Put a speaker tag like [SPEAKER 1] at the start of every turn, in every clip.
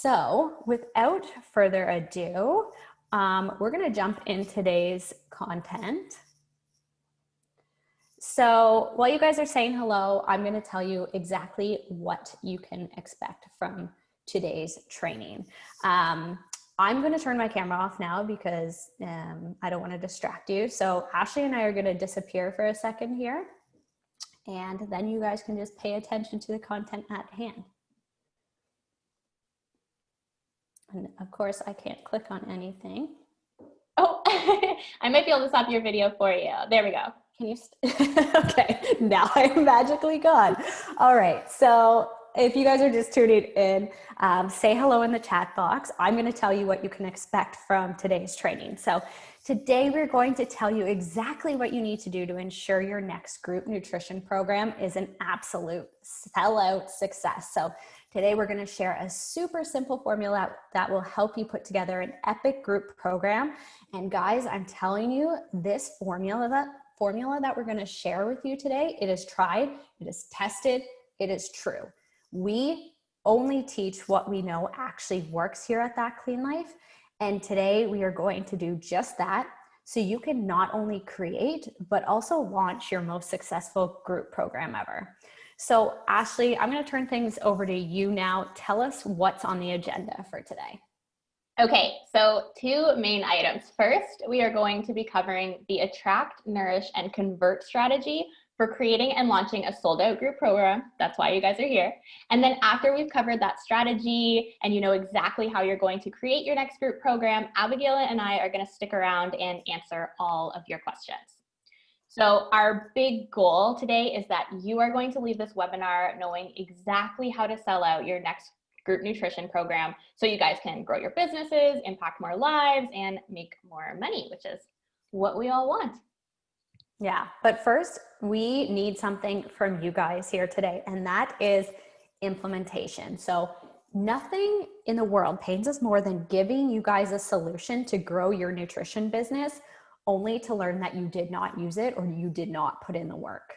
[SPEAKER 1] So without further ado, we're going to jump in today's content. So while you guys are saying hello, I'm going to tell you exactly what you can expect from today's training. I'm going to turn my camera off now because I don't want to distract you. So Ashley and I are going to disappear for a second here, and then you guys can just pay attention to the content at hand. And of course, I can't click on anything.
[SPEAKER 2] Oh, I might be able to stop your video for you. There we go.
[SPEAKER 1] Can you? Okay, now I'm magically gone. All right, so if you guys are just tuning in, say hello in the chat box. I'm going to tell you what you can expect from today's training. So today we're going to tell you exactly what you need to do to ensure your next group nutrition program is an absolute sellout success. So today we're going to share a super simple formula that will help you put together an epic group program. And guys, I'm telling you, this formula that we're going to share with you today, it is tried, it is tested, it is true. We only teach what we know actually works here at That Clean Life. And today we are going to do just that, so you can not only create, but also launch your most successful group program ever. So Ashley, I'm going to turn things over to you now. Tell us what's on the agenda for today.
[SPEAKER 2] Okay, so two main items. First, we are going to be covering the attract, nourish, and convert strategy for creating and launching a sold-out group program. That's why you guys are here. And then after we've covered that strategy and you know exactly how you're going to create your next group program, Abigail and I are going to stick around and answer all of your questions. So our big goal today is that you are going to leave this webinar knowing exactly how to sell out your next group nutrition program so you guys can grow your businesses, impact more lives, and make more money, which is what we all want.
[SPEAKER 1] Yeah, but first we need something from you guys here today, and that is implementation. So nothing in the world pains us more than giving you guys a solution to grow your nutrition business only to learn that you did not use it or you did not put in the work.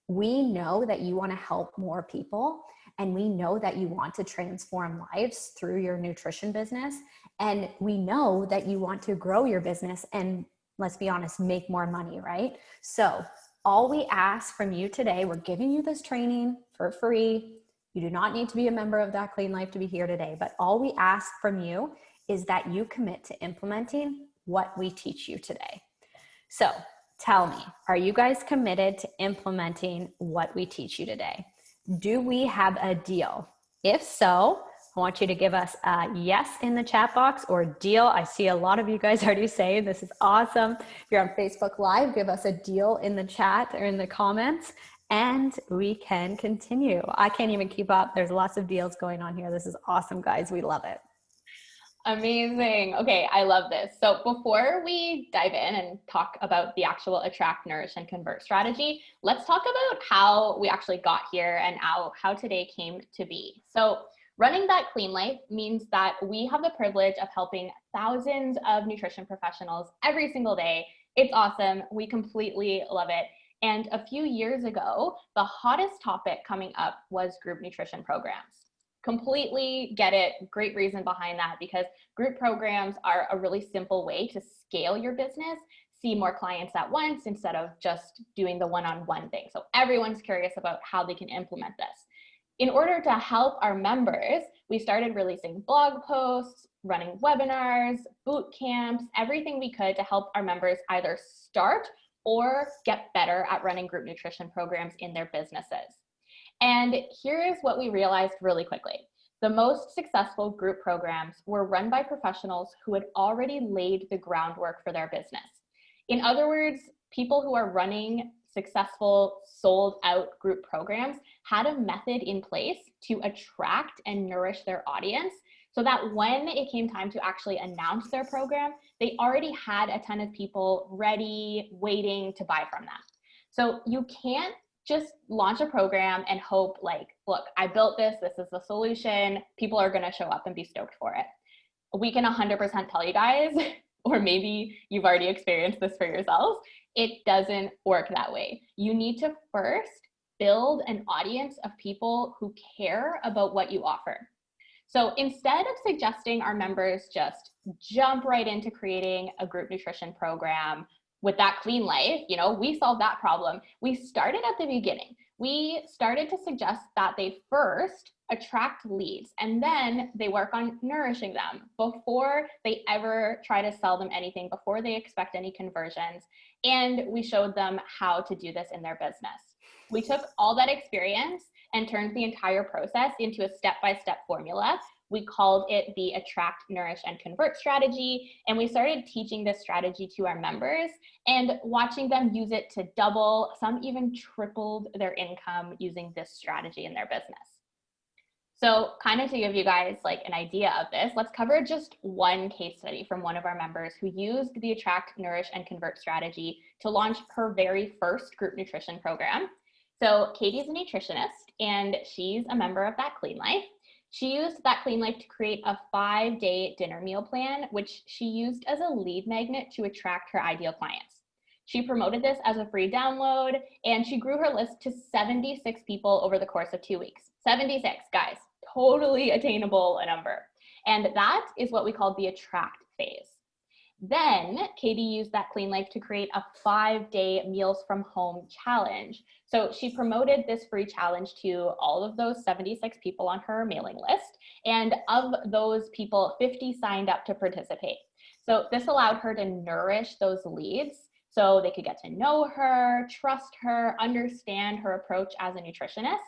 [SPEAKER 1] We know that you want to help more people, and we know that you want to transform lives through your nutrition business. And we know that you want to grow your business and, let's be honest, make more money, right? So all we ask from you today, we're giving you this training for free. You do not need to be a member of That Clean Life to be here today, but all we ask from you is that you commit to implementing what we teach you today. So tell me, are you guys committed to implementing what we teach you today? Do we have a deal? If so, I want you to give us a yes in the chat box, or deal. I see a lot of you guys already saying this is awesome. If you're on Facebook Live, give us a deal in the chat or in the comments, and we can continue. I can't even keep up. There's lots of deals going on here. This is awesome, guys. We love it.
[SPEAKER 2] Amazing. Okay, I love this. So before we dive in and talk about the actual attract, nourish, and convert strategy, let's talk about how we actually got here and how today came to be. So running That Clean Life means that we have the privilege of helping thousands of nutrition professionals every single day. It's awesome. We completely love it. And a few years ago, the hottest topic coming up was group nutrition programs. Completely get it. Great reason behind that, because group programs are a really simple way to scale your business, see more clients at once instead of just doing the one-on-one thing. So everyone's curious about how they can implement this. In order to help our members, we started releasing blog posts, running webinars, boot camps, everything we could to help our members either start or get better at running group nutrition programs in their businesses. And here's what we realized really quickly. The most successful group programs were run by professionals who had already laid the groundwork for their business. In other words, people who are running successful sold out group programs had a method in place to attract and nourish their audience so that when it came time to actually announce their program, they already had a ton of people ready, waiting to buy from them. So you can't just launch a program and hope like, look, I built this is the solution, people are gonna show up and be stoked for it. We can 100% tell you guys, or maybe you've already experienced this for yourselves, it doesn't work that way. You need to first build an audience of people who care about what you offer. So instead of suggesting our members just jump right into creating a group nutrition program with that clean life, we solved that problem. We started at the beginning. We started to suggest that they first attract leads and then they work on nourishing them before they ever try to sell them anything, before they expect any conversions. And we showed them how to do this in their business. We took all that experience and turned the entire process into a step-by-step formula. We called it the Attract, Nourish, and Convert strategy. And we started teaching this strategy to our members and watching them use it to double, some even tripled their income using this strategy in their business. So kind of to give you guys like an idea of this, let's cover just one case study from one of our members who used the Attract, Nourish, and Convert strategy to launch her very first group nutrition program. So Katie's a nutritionist and she's a member of That Clean Life. She used That Clean Life to create a 5-day dinner meal plan, which she used as a lead magnet to attract her ideal clients. She promoted this as a free download and she grew her list to 76 people over the course of 2 weeks. 76, guys, totally attainable a number. And that is what we call the attract phase. Then Katie used That Clean Life to create a 5-day meals from home challenge. So she promoted this free challenge to all of those 76 people on her mailing list. And of those people, 50 signed up to participate. So this allowed her to nourish those leads so they could get to know her, trust her, understand her approach as a nutritionist.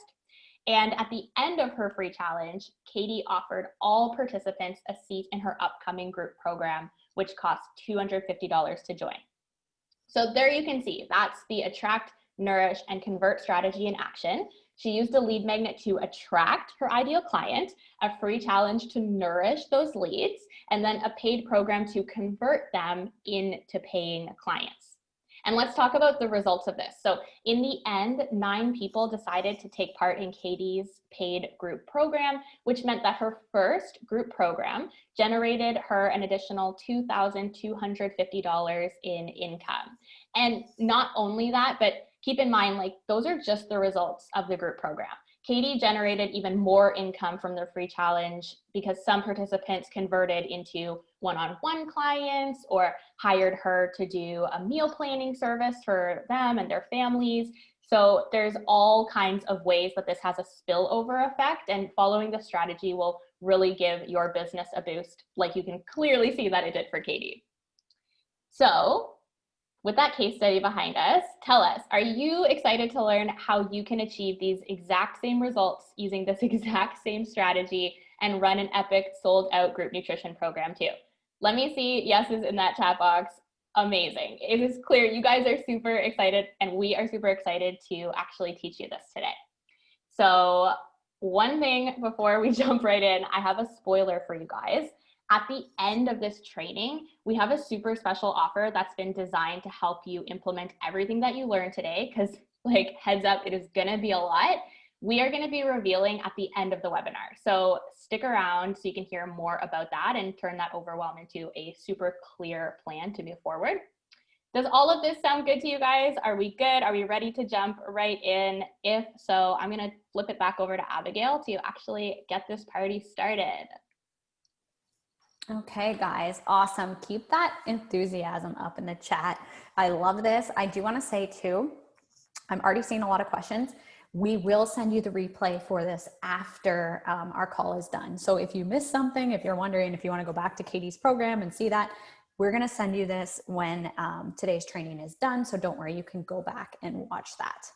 [SPEAKER 2] And at the end of her free challenge, Katie offered all participants a seat in her upcoming group program, which costs $250 to join. So there you can see, that's the Attract, Nourish, and Convert strategy in action. She used a lead magnet to attract her ideal client, a free challenge to nourish those leads, and then a paid program to convert them into paying clients. And let's talk about the results of this. So in the end, 9 people decided to take part in Katie's paid group program, which meant that her first group program generated her an additional $2,250 in income. And not only that, but keep in mind, like those are just the results of the group program. Katie generated even more income from their free challenge because some participants converted into one-on-one clients or hired her to do a meal planning service for them and their families. So there's all kinds of ways that this has a spillover effect, and following the strategy will really give your business a boost, like you can clearly see that it did for Katie. So with that case study behind us, tell us, are you excited to learn how you can achieve these exact same results using this exact same strategy and run an epic sold out group nutrition program too? Let me see yeses in that chat box. Amazing. It is clear you guys are super excited and we are super excited to actually teach you this today. So one thing before we jump right in, I have a spoiler for you guys. At the end of this training, we have a super special offer that's been designed to help you implement everything that you learned today, because like heads up, it is gonna be a lot. We are gonna be revealing at the end of the webinar. So stick around so you can hear more about that and turn that overwhelm into a super clear plan to move forward. Does all of this sound good to you guys? Are we good? Are we ready to jump right in? If so, I'm gonna flip it back over to Abigail to actually get this party started.
[SPEAKER 1] Okay, guys, awesome. Keep that enthusiasm up in the chat. I love this. I do want to say too, I'm already seeing a lot of questions. We will send you the replay for this after our call is done. So if you missed something, if you're wondering if you want to go back to Katie's program and see that, we're going to send you this when today's training is done. So don't worry, you can go back and watch that.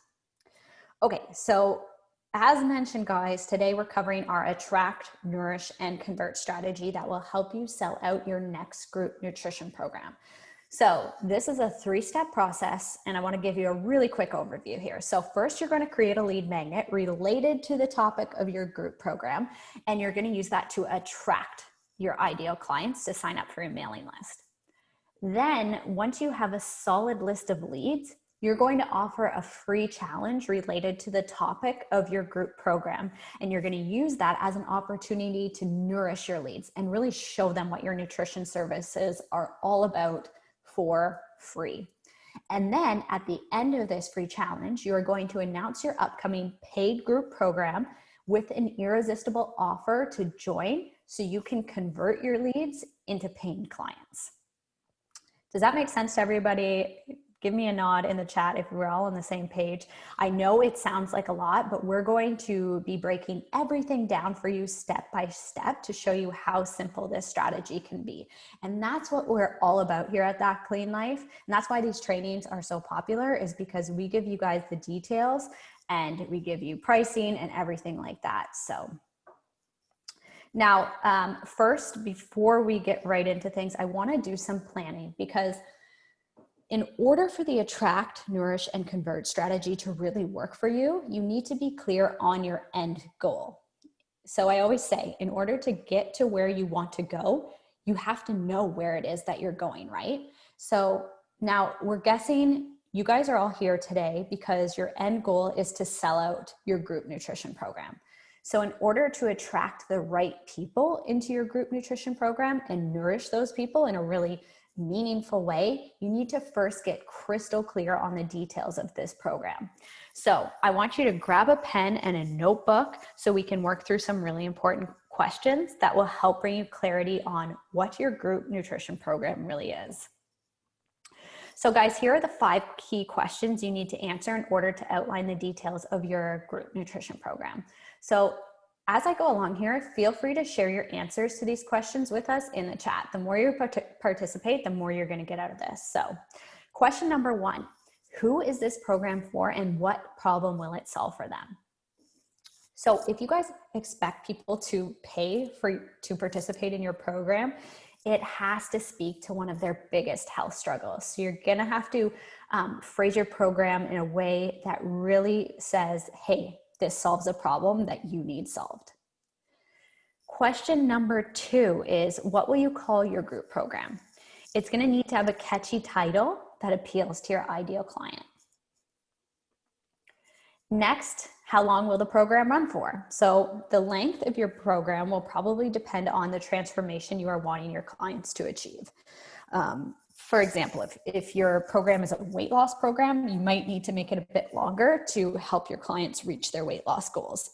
[SPEAKER 1] Okay, so as mentioned, guys, today we're covering our Attract, Nourish, and Convert strategy that will help you sell out your next group nutrition program. So this is a 3-step process, and I want to give you a really quick overview here. So first, you're going to create a lead magnet related to the topic of your group program, and you're going to use that to attract your ideal clients to sign up for your mailing list. Then once you have a solid list of leads, you're going to offer a free challenge related to the topic of your group program. And you're going to use that as an opportunity to nourish your leads and really show them what your nutrition services are all about for free. And then at the end of this free challenge, you're going to announce your upcoming paid group program, with an irresistible offer to join so you can convert your leads into paying clients. Does that make sense to everybody? Give me a nod in the chat if we're all on the same page. I know it sounds like a lot, but we're going to be breaking everything down for you step by step to show you how simple this strategy can be. And that's what we're all about here at That Clean Life. And that's why these trainings are so popular, is because we give you guys the details and we give you pricing and everything like that. So now, first, before we get right into things, I want to do some planning, because in order for the attract, nourish, and convert strategy to really work for you, you need to be clear on your end goal. So I always say, in order to get to where you want to go, you have to know where it is that you're going, right? So now we're guessing you guys are all here today because your end goal is to sell out your group nutrition program. So in order to attract the right people into your group nutrition program and nourish those people in a really meaningful way, you need to first get crystal clear on the details of this program. So I want you to grab a pen and a notebook so we can work through some really important questions that will help bring you clarity on what your group nutrition program really is. So guys, here are the 5 key questions you need to answer in order to outline the details of your group nutrition program. So as I go along here, feel free to share your answers to these questions with us in the chat. The more you participate, the more you're going to get out of this. So question number 1, who is this program for and what problem will it solve for them? So if you guys expect people to pay to participate in your program, it has to speak to one of their biggest health struggles. So you're going to have to phrase your program in a way that really says, hey, this solves a problem that you need solved. Question number 2 is, what will you call your group program? It's going to need to have a catchy title that appeals to your ideal client. Next, how long will the program run for? So the length of your program will probably depend on the transformation you are wanting your clients to achieve. For example, if your program is a weight loss program, you might need to make it a bit longer to help your clients reach their weight loss goals.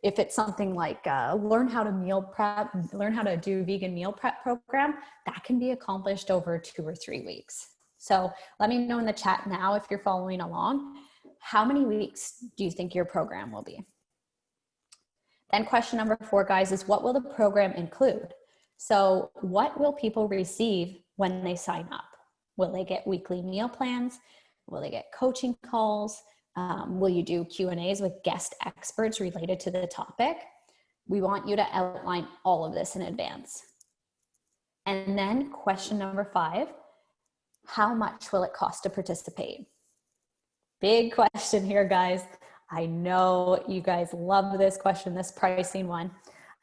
[SPEAKER 1] If it's something like learn how to meal prep, learn how to do vegan meal prep program, that can be accomplished over 2 or 3 weeks. So let me know in the chat now if you're following along. How many weeks do you think your program will be? Then question number 4, guys, is what will the program include? So what will people receive when they sign up? Will they get weekly meal plans? Will they get coaching calls? Will you do Q&As with guest experts related to the topic? We want you to outline all of this in advance. And then question number 5, how much will it cost to participate? Big question here, guys. I know you guys love this question, this pricing one,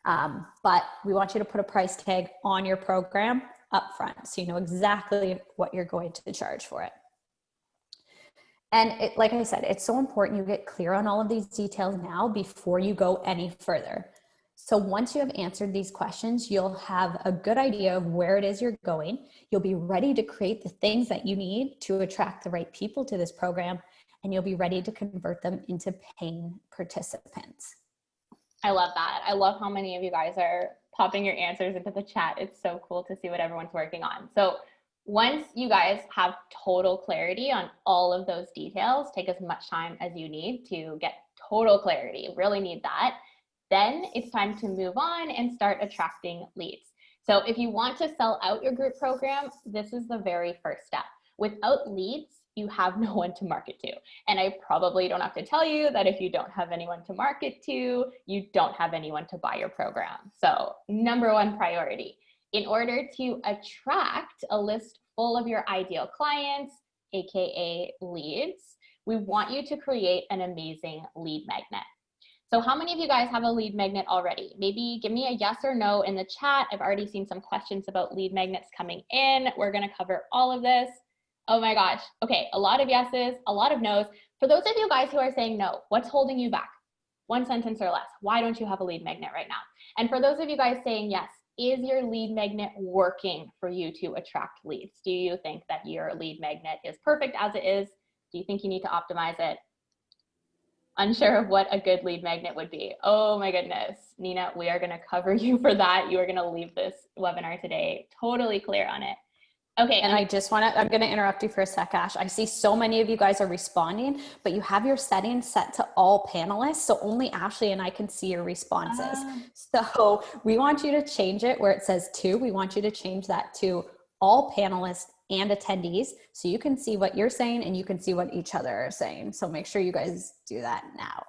[SPEAKER 1] but we want you to put a price tag on your program up front so you know exactly what you're going to charge for it. And like I said, it's so important you get clear on all of these details now before you go any further. So once you have answered these questions, you'll have a good idea of where it is you're going. You'll be ready to create the things that you need to attract the right people to this program, and you'll be ready to convert them into paying participants.
[SPEAKER 2] I love that. I love how many of you guys are popping your answers into the chat. It's so cool to see what everyone's working on. So once you guys have total clarity on all of those details, take as much time as you need to get total clarity. You really need that. Then it's time to move on and start attracting leads. So if you want to sell out your group program, this is the very first step. Without leads, you have no one to market to. And I probably don't have to tell you that if you don't have anyone to market to, you don't have anyone to buy your program. So number 1 priority, in order to attract a list full of your ideal clients, AKA leads, we want you to create an amazing lead magnet. So how many of you guys have a lead magnet already? Maybe give me a yes or no in the chat. I've already seen some questions about lead magnets coming in. We're gonna cover all of this. Oh my gosh. Okay, a lot of yeses, a lot of nos. For those of you guys who are saying no, what's holding you back? 1 sentence or less. Why don't you have a lead magnet right now? And for those of you guys saying yes, is your lead magnet working for you to attract leads? Do you think that your lead magnet is perfect as it is? Do you think you need to optimize it? unsure of what a good lead magnet would be. Oh my goodness, Nina, we are going to cover you for that. You are going to leave this webinar today totally clear on it. Okay.
[SPEAKER 1] And I just want to, I'm going to interrupt you for a sec, Ash. I see so many of you guys are responding, but you have your settings set to all panelists. So only Ashley and I can see your responses. So we want you to change it where it says to. We want you to change that to all panelists and attendees. So you can see what you're saying and you can see what each other are saying. So make sure you guys do that now.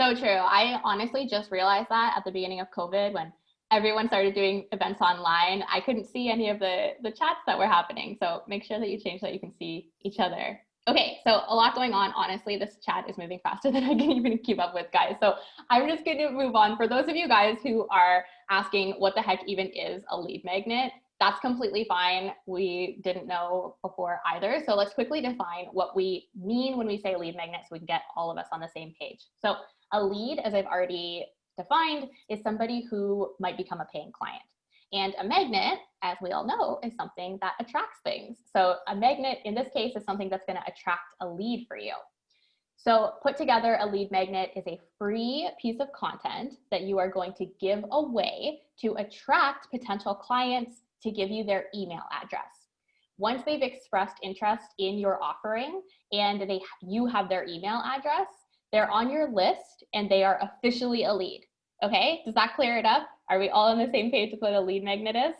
[SPEAKER 2] So true. I honestly just realized that at the beginning of COVID when everyone started doing events online, I couldn't see any of the chats that were happening. So make sure that you change so that you can see each other. Okay, so a lot going on. Honestly, this chat is moving faster than I can even keep up with, guys. So I'm just going to move on. For those of you guys who are asking what the heck even is a lead magnet, that's completely fine. We didn't know before either. So let's quickly define what we mean when we say lead magnet so we can get all of us on the same page. So a lead, as I've already defined, is somebody who might become a paying client. And a magnet, as we all know, is something that attracts things. So a magnet in this case is something that's going to attract a lead for you. So put together, a lead magnet is a free piece of content that you are going to give away to attract potential clients to give you their email address. Once they've expressed interest in your offering and you have their email address, they're on your list and they are officially a lead. Okay, does that clear it up? Are we all on the same page with what a lead magnet is?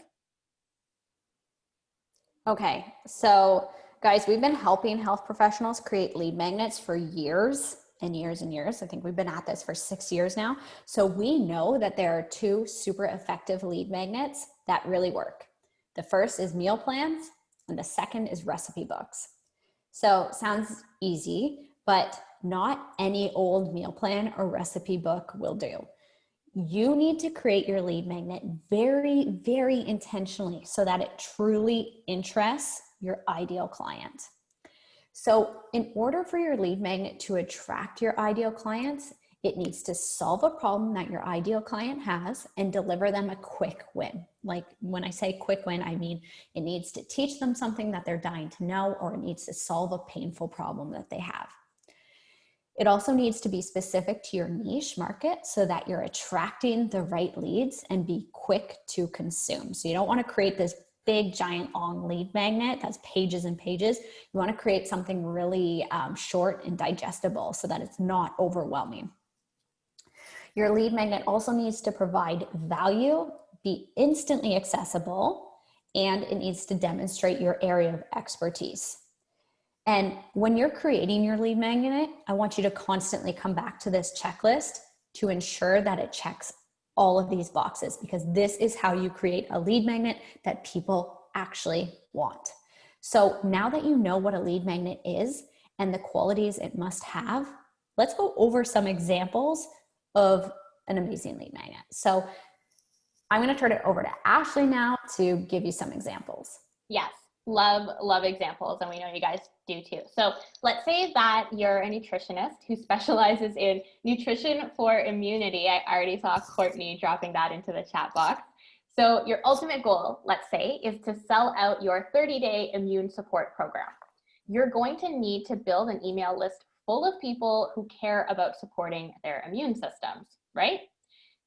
[SPEAKER 1] Okay, so guys, we've been helping health professionals create lead magnets for years and years and years. I think we've been at this for 6 years now. So we know that there are 2 super effective lead magnets that really work. The first is meal plans and the second is recipe books. So sounds easy, but not any old meal plan or recipe book will do. You need to create your lead magnet very, very intentionally so that it truly interests your ideal client. So in order for your lead magnet to attract your ideal clients, it needs to solve a problem that your ideal client has and deliver them a quick win. Like when I say quick win, I mean it needs to teach them something that they're dying to know, or it needs to solve a painful problem that they have. It also needs to be specific to your niche market so that you're attracting the right leads and be quick to consume. So you don't want to create this big, giant, long lead magnet that's pages and pages. You want to create something really short and digestible so that it's not overwhelming. Your lead magnet also needs to provide value, be instantly accessible, and it needs to demonstrate your area of expertise. And when you're creating your lead magnet, I want you to constantly come back to this checklist to ensure that it checks all of these boxes, because this is how you create a lead magnet that people actually want. So now that you know what a lead magnet is and the qualities it must have, let's go over some examples of an amazing lead magnet. So I'm going to turn it over to Ashley now to give you some examples.
[SPEAKER 2] Yes. Love examples, and we know you guys do too. So let's say that you're a nutritionist who specializes in nutrition for immunity. I already saw Courtney dropping that into the chat box. So your ultimate goal, let's say, is to sell out your 30-day immune support program. You're going to need to build an email list full of people who care about supporting their immune systems, right?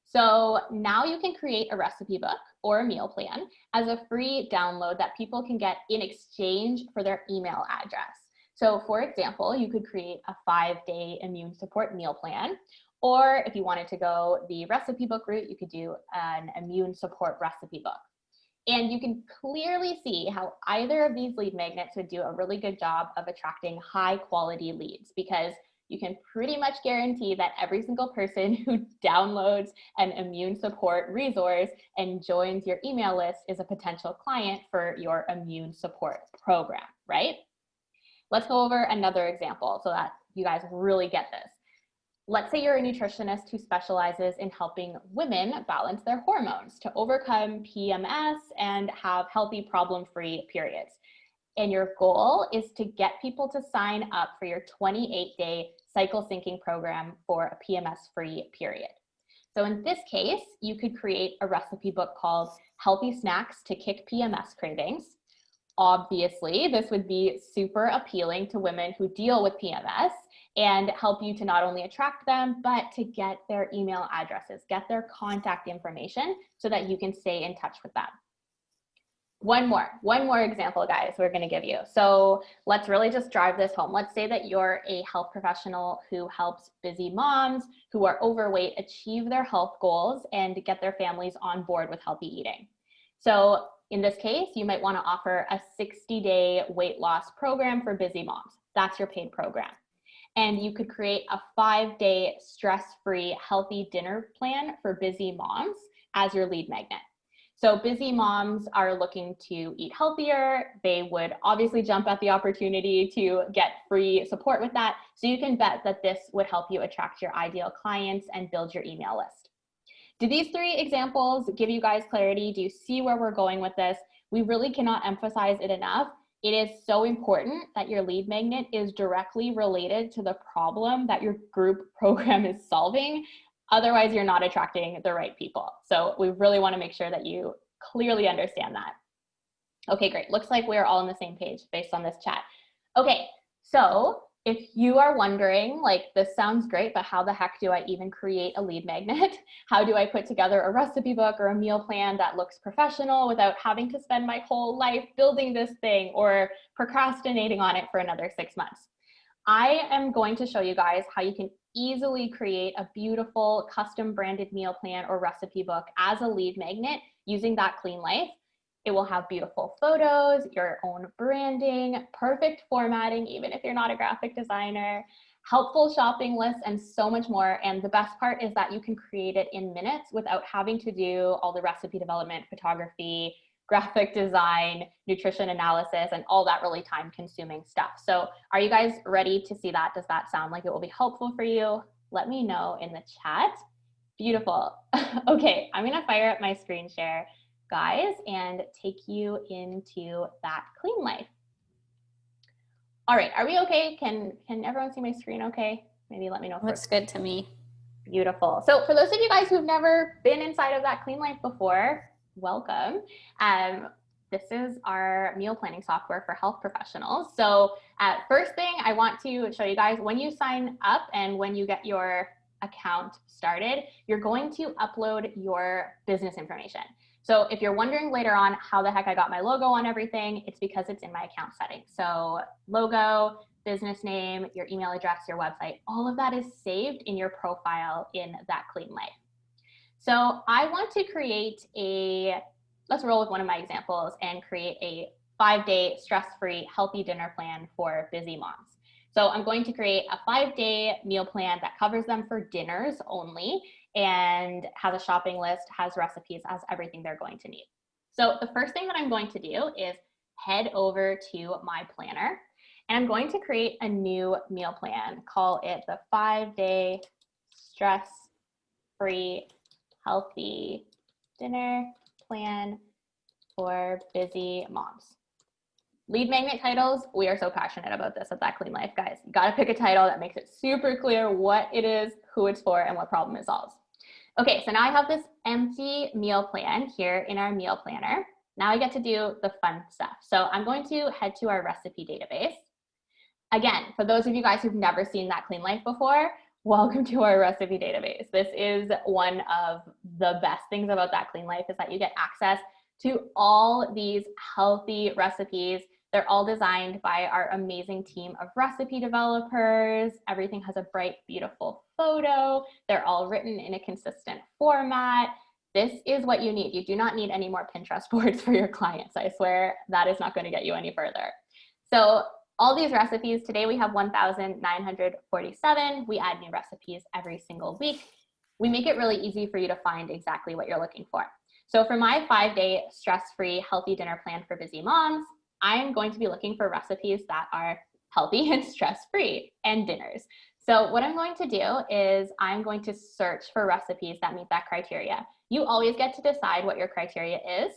[SPEAKER 2] So now you can create a recipe book or a meal plan as a free download that people can get in exchange for their email address. So for example, you could create a 5-day immune support meal plan, or if you wanted to go the recipe book route, you could do an immune support recipe book. And you can clearly see how either of these lead magnets would do a really good job of attracting high quality leads, because you can pretty much guarantee that every single person who downloads an immune support resource and joins your email list is a potential client for your immune support program, right? Let's go over another example so that you guys really get this. Let's say you're a nutritionist who specializes in helping women balance their hormones to overcome PMS and have healthy, problem-free periods. And your goal is to get people to sign up for your 28-day cycle syncing program for a PMS-free period. So in this case, you could create a recipe book called Healthy Snacks to Kick PMS Cravings. Obviously, this would be super appealing to women who deal with PMS and help you to not only attract them, but to get their email addresses, get their contact information so that you can stay in touch with them. One more example, guys, we're going to give you. So let's really just drive this home. Let's say that you're a health professional who helps busy moms who are overweight achieve their health goals and get their families on board with healthy eating. So in this case, you might want to offer a 60-day weight loss program for busy moms. That's your paid program. And you could create a 5-day stress-free healthy dinner plan for busy moms as your lead magnet. So busy moms are looking to eat healthier. They would obviously jump at the opportunity to get free support with that. So you can bet that this would help you attract your ideal clients and build your email list. Do these 3 examples give you guys clarity? Do you see where we're going with this? We really cannot emphasize it enough. It is so important that your lead magnet is directly related to the problem that your group program is solving. Otherwise, you're not attracting the right people. So we really want to make sure that you clearly understand that. Okay, great. Looks like we're all on the same page based on this chat. Okay, so if you are wondering, like, this sounds great, but how the heck do I even create a lead magnet? How do I put together a recipe book or a meal plan that looks professional without having to spend my whole life building this thing or procrastinating on it for another 6 months? I am going to show you guys how you can easily create a beautiful custom branded meal plan or recipe book as a lead magnet using that Clean Life. It will have beautiful photos, your own branding, perfect formatting, even if you're not a graphic designer, helpful shopping lists, and so much more. And the best part is that you can create it in minutes without having to do all the recipe development, photography, graphic design, nutrition analysis, and all that really time-consuming stuff. So are you guys ready to see that? Does that sound like it will be helpful for you? Let me know in the chat. Beautiful. Okay, I'm gonna fire up my screen share, guys, and take you into that Clean Life. All right, are we okay? Can everyone see my screen okay? Maybe let me know.
[SPEAKER 1] Looks good to me.
[SPEAKER 2] Beautiful. So for those of you guys who've never been inside of that Clean Life before, welcome. This is our meal planning software for health professionals. So first thing I want to show you guys, when you sign up and when you get your account started, you're going to upload your business information. So if you're wondering later on how the heck I got my logo on everything, it's because it's in my account settings. So logo, business name, your email address, your website, all of that is saved in your profile in that Clean Life. So I want to create let's roll with one of my examples and create a 5-day stress-free healthy dinner plan for busy moms. So I'm going to create a 5-day meal plan that covers them for dinners only and has a shopping list, has recipes, has everything they're going to need. So the first thing that I'm going to do is head over to my planner, and I'm going to create a new meal plan. Call it the 5-day stress-free healthy dinner plan for busy moms. Lead magnet titles, we are so passionate about this at That Clean Life, guys. You gotta pick a title that makes it super clear what it is, who it's for, and what problem it solves. Okay, so now I have this empty meal plan here in our meal planner. Now I get to do the fun stuff. So I'm going to head to our recipe database. Again, for those of you guys who've never seen That Clean Life before, welcome to our recipe database. This is one of the best things about That Clean Life is that you get access to all these healthy recipes. They're all designed by our amazing team of recipe developers. Everything has a bright, beautiful photo. They're all written in a consistent format. This is what you need. You do not need any more Pinterest boards for your clients. I swear that is not going to get you any further. So all these recipes, today we have 1,947. We add new recipes every single week. We make it really easy for you to find exactly what you're looking for. So for my 5-day stress-free healthy dinner plan for busy moms, I am going to be looking for recipes that are healthy and stress-free and dinners. So what I'm going to do is I'm going to search for recipes that meet that criteria. You always get to decide what your criteria is.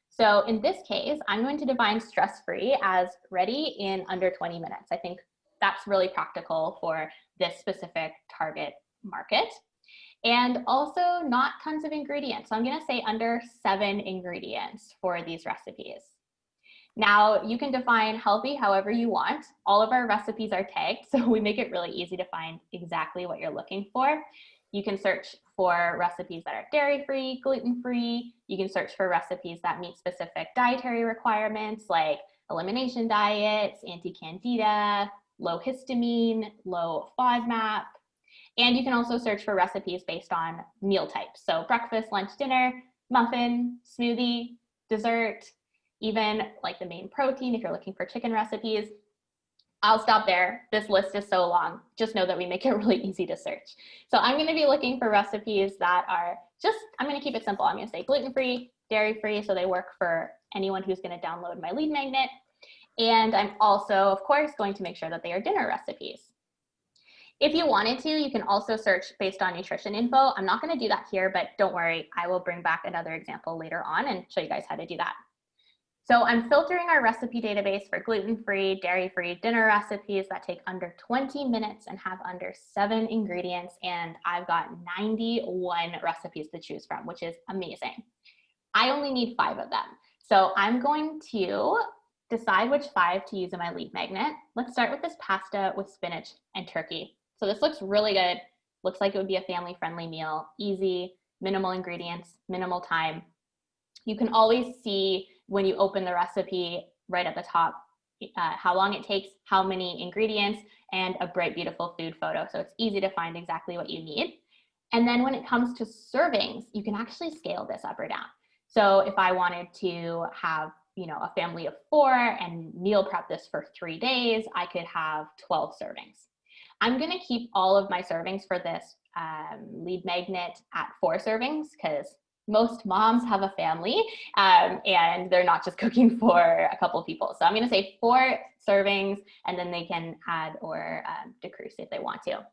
[SPEAKER 2] So in this case, I'm going to define stress-free as ready in under 20 minutes. I think that's really practical for this specific target market. And also not tons of ingredients. So I'm gonna say under 7 ingredients for these recipes. Now you can define healthy however you want. All of our recipes are tagged, so we make it really easy to find exactly what you're looking for. You can search for recipes that are dairy-free, gluten-free. You can search for recipes that meet specific dietary requirements like elimination diets, anti-candida, low histamine, low FODMAP. And you can also search for recipes based on meal types. So breakfast, lunch, dinner, muffin, smoothie, dessert, even like the main protein if you're looking for chicken recipes. I'll stop there. This list is so long. Just know that we make it really easy to search. So I'm going to be looking for recipes that are just, I'm going to keep it simple. I'm going to say gluten-free, dairy-free, so they work for anyone who's going to download my lead magnet. And I'm also, of course, going to make sure that they are dinner recipes. If you wanted to, you can also search based on nutrition info. I'm not going to do that here, but don't worry. I will bring back another example later on and show you guys how to do that. So I'm filtering our recipe database for gluten-free, dairy-free dinner recipes that take under 20 minutes and have under 7 ingredients. And I've got 91 recipes to choose from, which is amazing. I only need 5 of them. So I'm going to decide which 5 to use in my lead magnet. Let's start with this pasta with spinach and turkey. So this looks really good. Looks like it would be a family-friendly meal, easy, minimal ingredients, minimal time. You can always see when you open the recipe right at the top how long it takes, how many ingredients, and a bright, beautiful food photo. So it's easy to find exactly what you need. And then when it comes to servings, you can actually scale this up or down. So if I wanted to have a family of 4 and meal prep this for 3 days, I could have 12 servings. I'm going to keep all of my servings for this lead magnet at 4 servings because most moms have a family and they're not just cooking for a couple people. So I'm going to say 4 servings, and then they can add or decrease if they want to.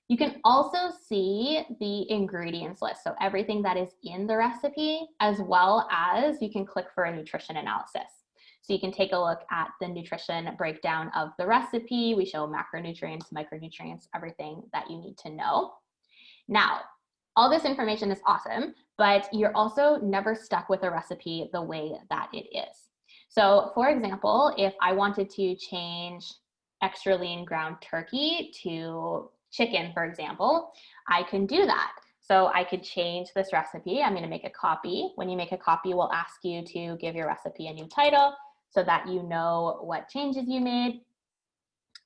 [SPEAKER 2] You can also see the ingredients list, so everything that is in the recipe, as well as you can click for a nutrition analysis. So you can take a look at the nutrition breakdown of the recipe. We show macronutrients, micronutrients, everything that you need to know. Now, all this information is awesome, but you're also never stuck with a recipe the way that it is. So for example, if I wanted to change extra lean ground turkey to chicken, for example, I can do that. So I could change this recipe. I'm going to make a copy. When you make a copy, we'll ask you to give your recipe a new title so that you know what changes you made.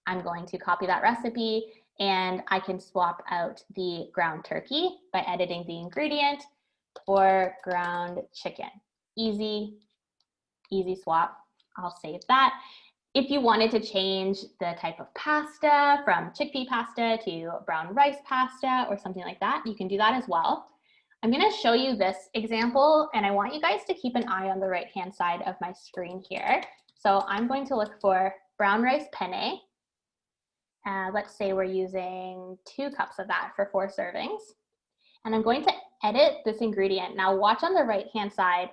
[SPEAKER 2] I'm going to copy that recipe, and I can swap out the ground turkey by editing the ingredient for ground chicken. Easy, easy swap. I'll save that. If you wanted to change the type of pasta from chickpea pasta to brown rice pasta or something like that, you can do that as well. I'm going to show you this example, and I want you guys to keep an eye on the right-hand side of my screen here. So I'm going to look for brown rice penne. Let's say we're using 2 cups of that for 4 servings. And I'm going to edit this ingredient. Now watch on the right-hand side.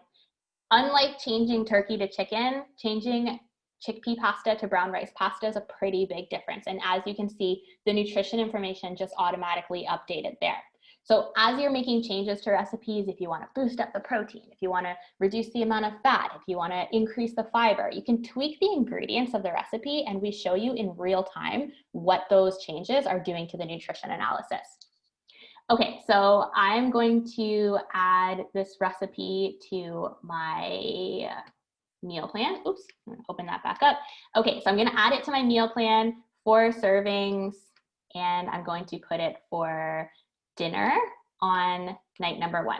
[SPEAKER 2] Unlike changing turkey to chicken, changing chickpea pasta to brown rice pasta is a pretty big difference. And as you can see, the nutrition information just automatically updated there. So as you're making changes to recipes, if you want to boost up the protein, if you want to reduce the amount of fat, if you want to increase the fiber, you can tweak the ingredients of the recipe, and we show you in real time what those changes are doing to the nutrition analysis. Okay, so I'm going to add this recipe to my meal plan. Oops, I'm gonna open that back up. Okay, so I'm gonna add it to my meal plan, 4 servings, and I'm going to put it for dinner on night number 1.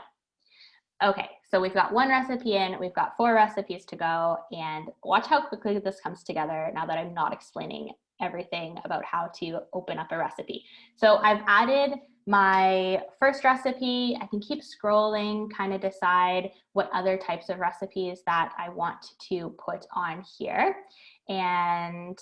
[SPEAKER 2] Okay, so we've got 1 recipe in, we've got 4 recipes to go, and watch how quickly this comes together now that I'm not explaining everything about how to open up a recipe. So I've added my first recipe. I can keep scrolling, kind of decide what other types of recipes that I want to put on here. And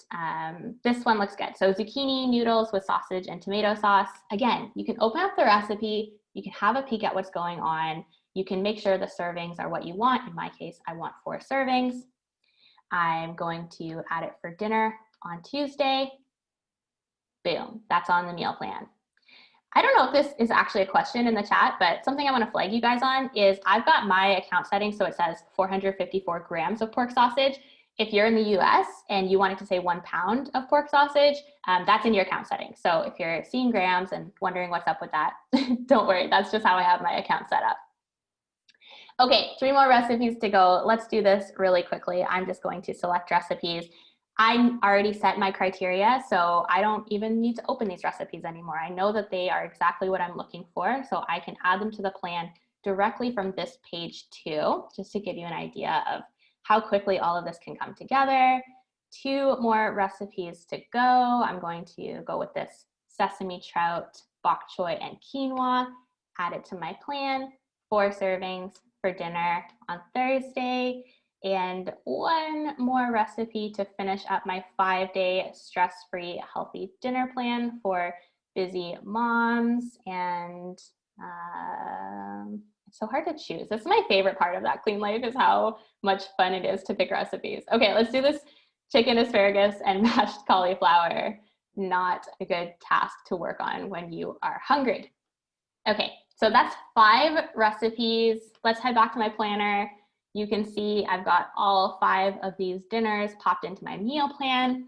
[SPEAKER 2] this one looks good. So zucchini noodles with sausage and tomato sauce. Again, you can open up the recipe, you can have a peek at what's going on. You can make sure the servings are what you want. In my case, I want 4 servings. I'm going to add it for dinner on Tuesday. Boom, that's on the meal plan. I don't know if this is actually a question in the chat, but something I want to flag you guys on is I've got my account setting so it says 454 grams of pork sausage. if you're in the US and you wanted to say 1 pound of pork sausage, that's in your account settings. So if you're seeing grams and wondering what's up with that, don't worry, that's just how I have my account set up. Okay, 3 more recipes to go. Let's do this really quickly. I'm just going to select recipes. I already set my criteria, so I don't even need to open these recipes anymore. I know that they are exactly what I'm looking for, so I can add them to the plan directly from this page too, just to give you an idea of how quickly all of this can come together. 2 more recipes to go. I'm going to go with this sesame trout, bok choy, and quinoa. Add it to my plan. 4 servings for dinner on Thursday. And 1 more recipe to finish up my 5-day stress-free healthy dinner plan for busy moms. And it's so hard to choose. This is my favorite part of that clean life, is how much fun it is to pick recipes. Okay, let's do this chicken asparagus and mashed cauliflower. Not a good task to work on when you are hungry. Okay, so that's 5 recipes. Let's head back to my planner. You can see I've got all 5 of these dinners popped into my meal plan.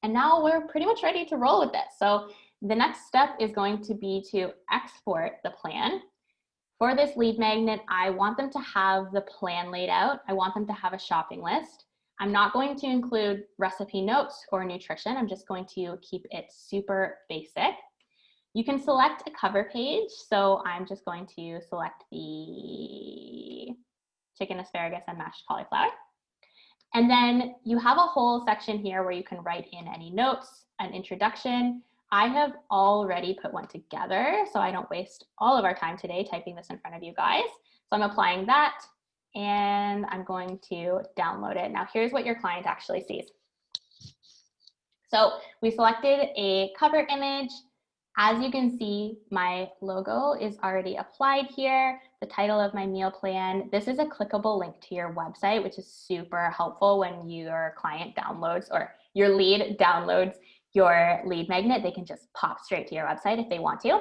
[SPEAKER 2] And now we're pretty much ready to roll with this. So the next step is going to be to export the plan. For this lead magnet, I want them to have the plan laid out. I want them to have a shopping list. I'm not going to include recipe notes or nutrition. I'm just going to keep it super basic. You can select a cover page. So I'm just going to select the chicken asparagus and mashed cauliflower. And then you have a whole section here where you can write in any notes, an introduction. I have already put one together, so I don't waste all of our time today typing this in front of you guys. So I'm applying that, and I'm going to download it. Now here's what your client actually sees. So we selected a cover image. As you can see, my logo is already applied here, the title of my meal plan. This is a clickable link to your website, which is super helpful when your client downloads, or your lead downloads your lead magnet. They can just pop straight to your website if they want to.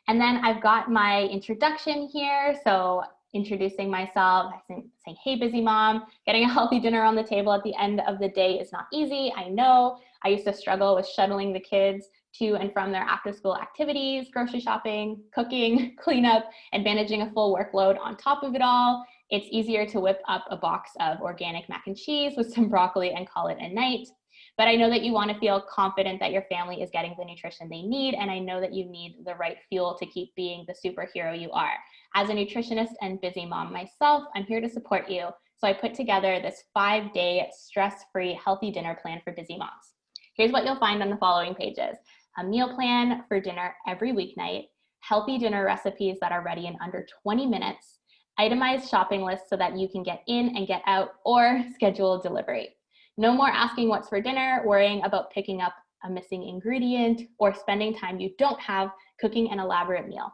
[SPEAKER 2] And then I've got my introduction here. So introducing myself, saying, hey, busy mom. Getting a healthy dinner on the table at the end of the day is not easy. I know. I used to struggle with shuttling the kids to and from their after-school activities, grocery shopping, cooking, cleanup, and managing a full workload on top of it all. It's easier to whip up a box of organic mac and cheese with some broccoli and call it a night. But I know that you want to feel confident that your family is getting the nutrition they need, and I know that you need the right fuel to keep being the superhero you are. As a nutritionist and busy mom myself, I'm here to support you. So I put together this 5-day stress-free healthy dinner plan for busy moms. Here's what you'll find on the following pages. A meal plan for dinner every weeknight, healthy dinner recipes that are ready in under 20 minutes, itemized shopping lists so that you can get in and get out or schedule delivery. No more asking what's for dinner, worrying about picking up a missing ingredient, or spending time you don't have cooking an elaborate meal.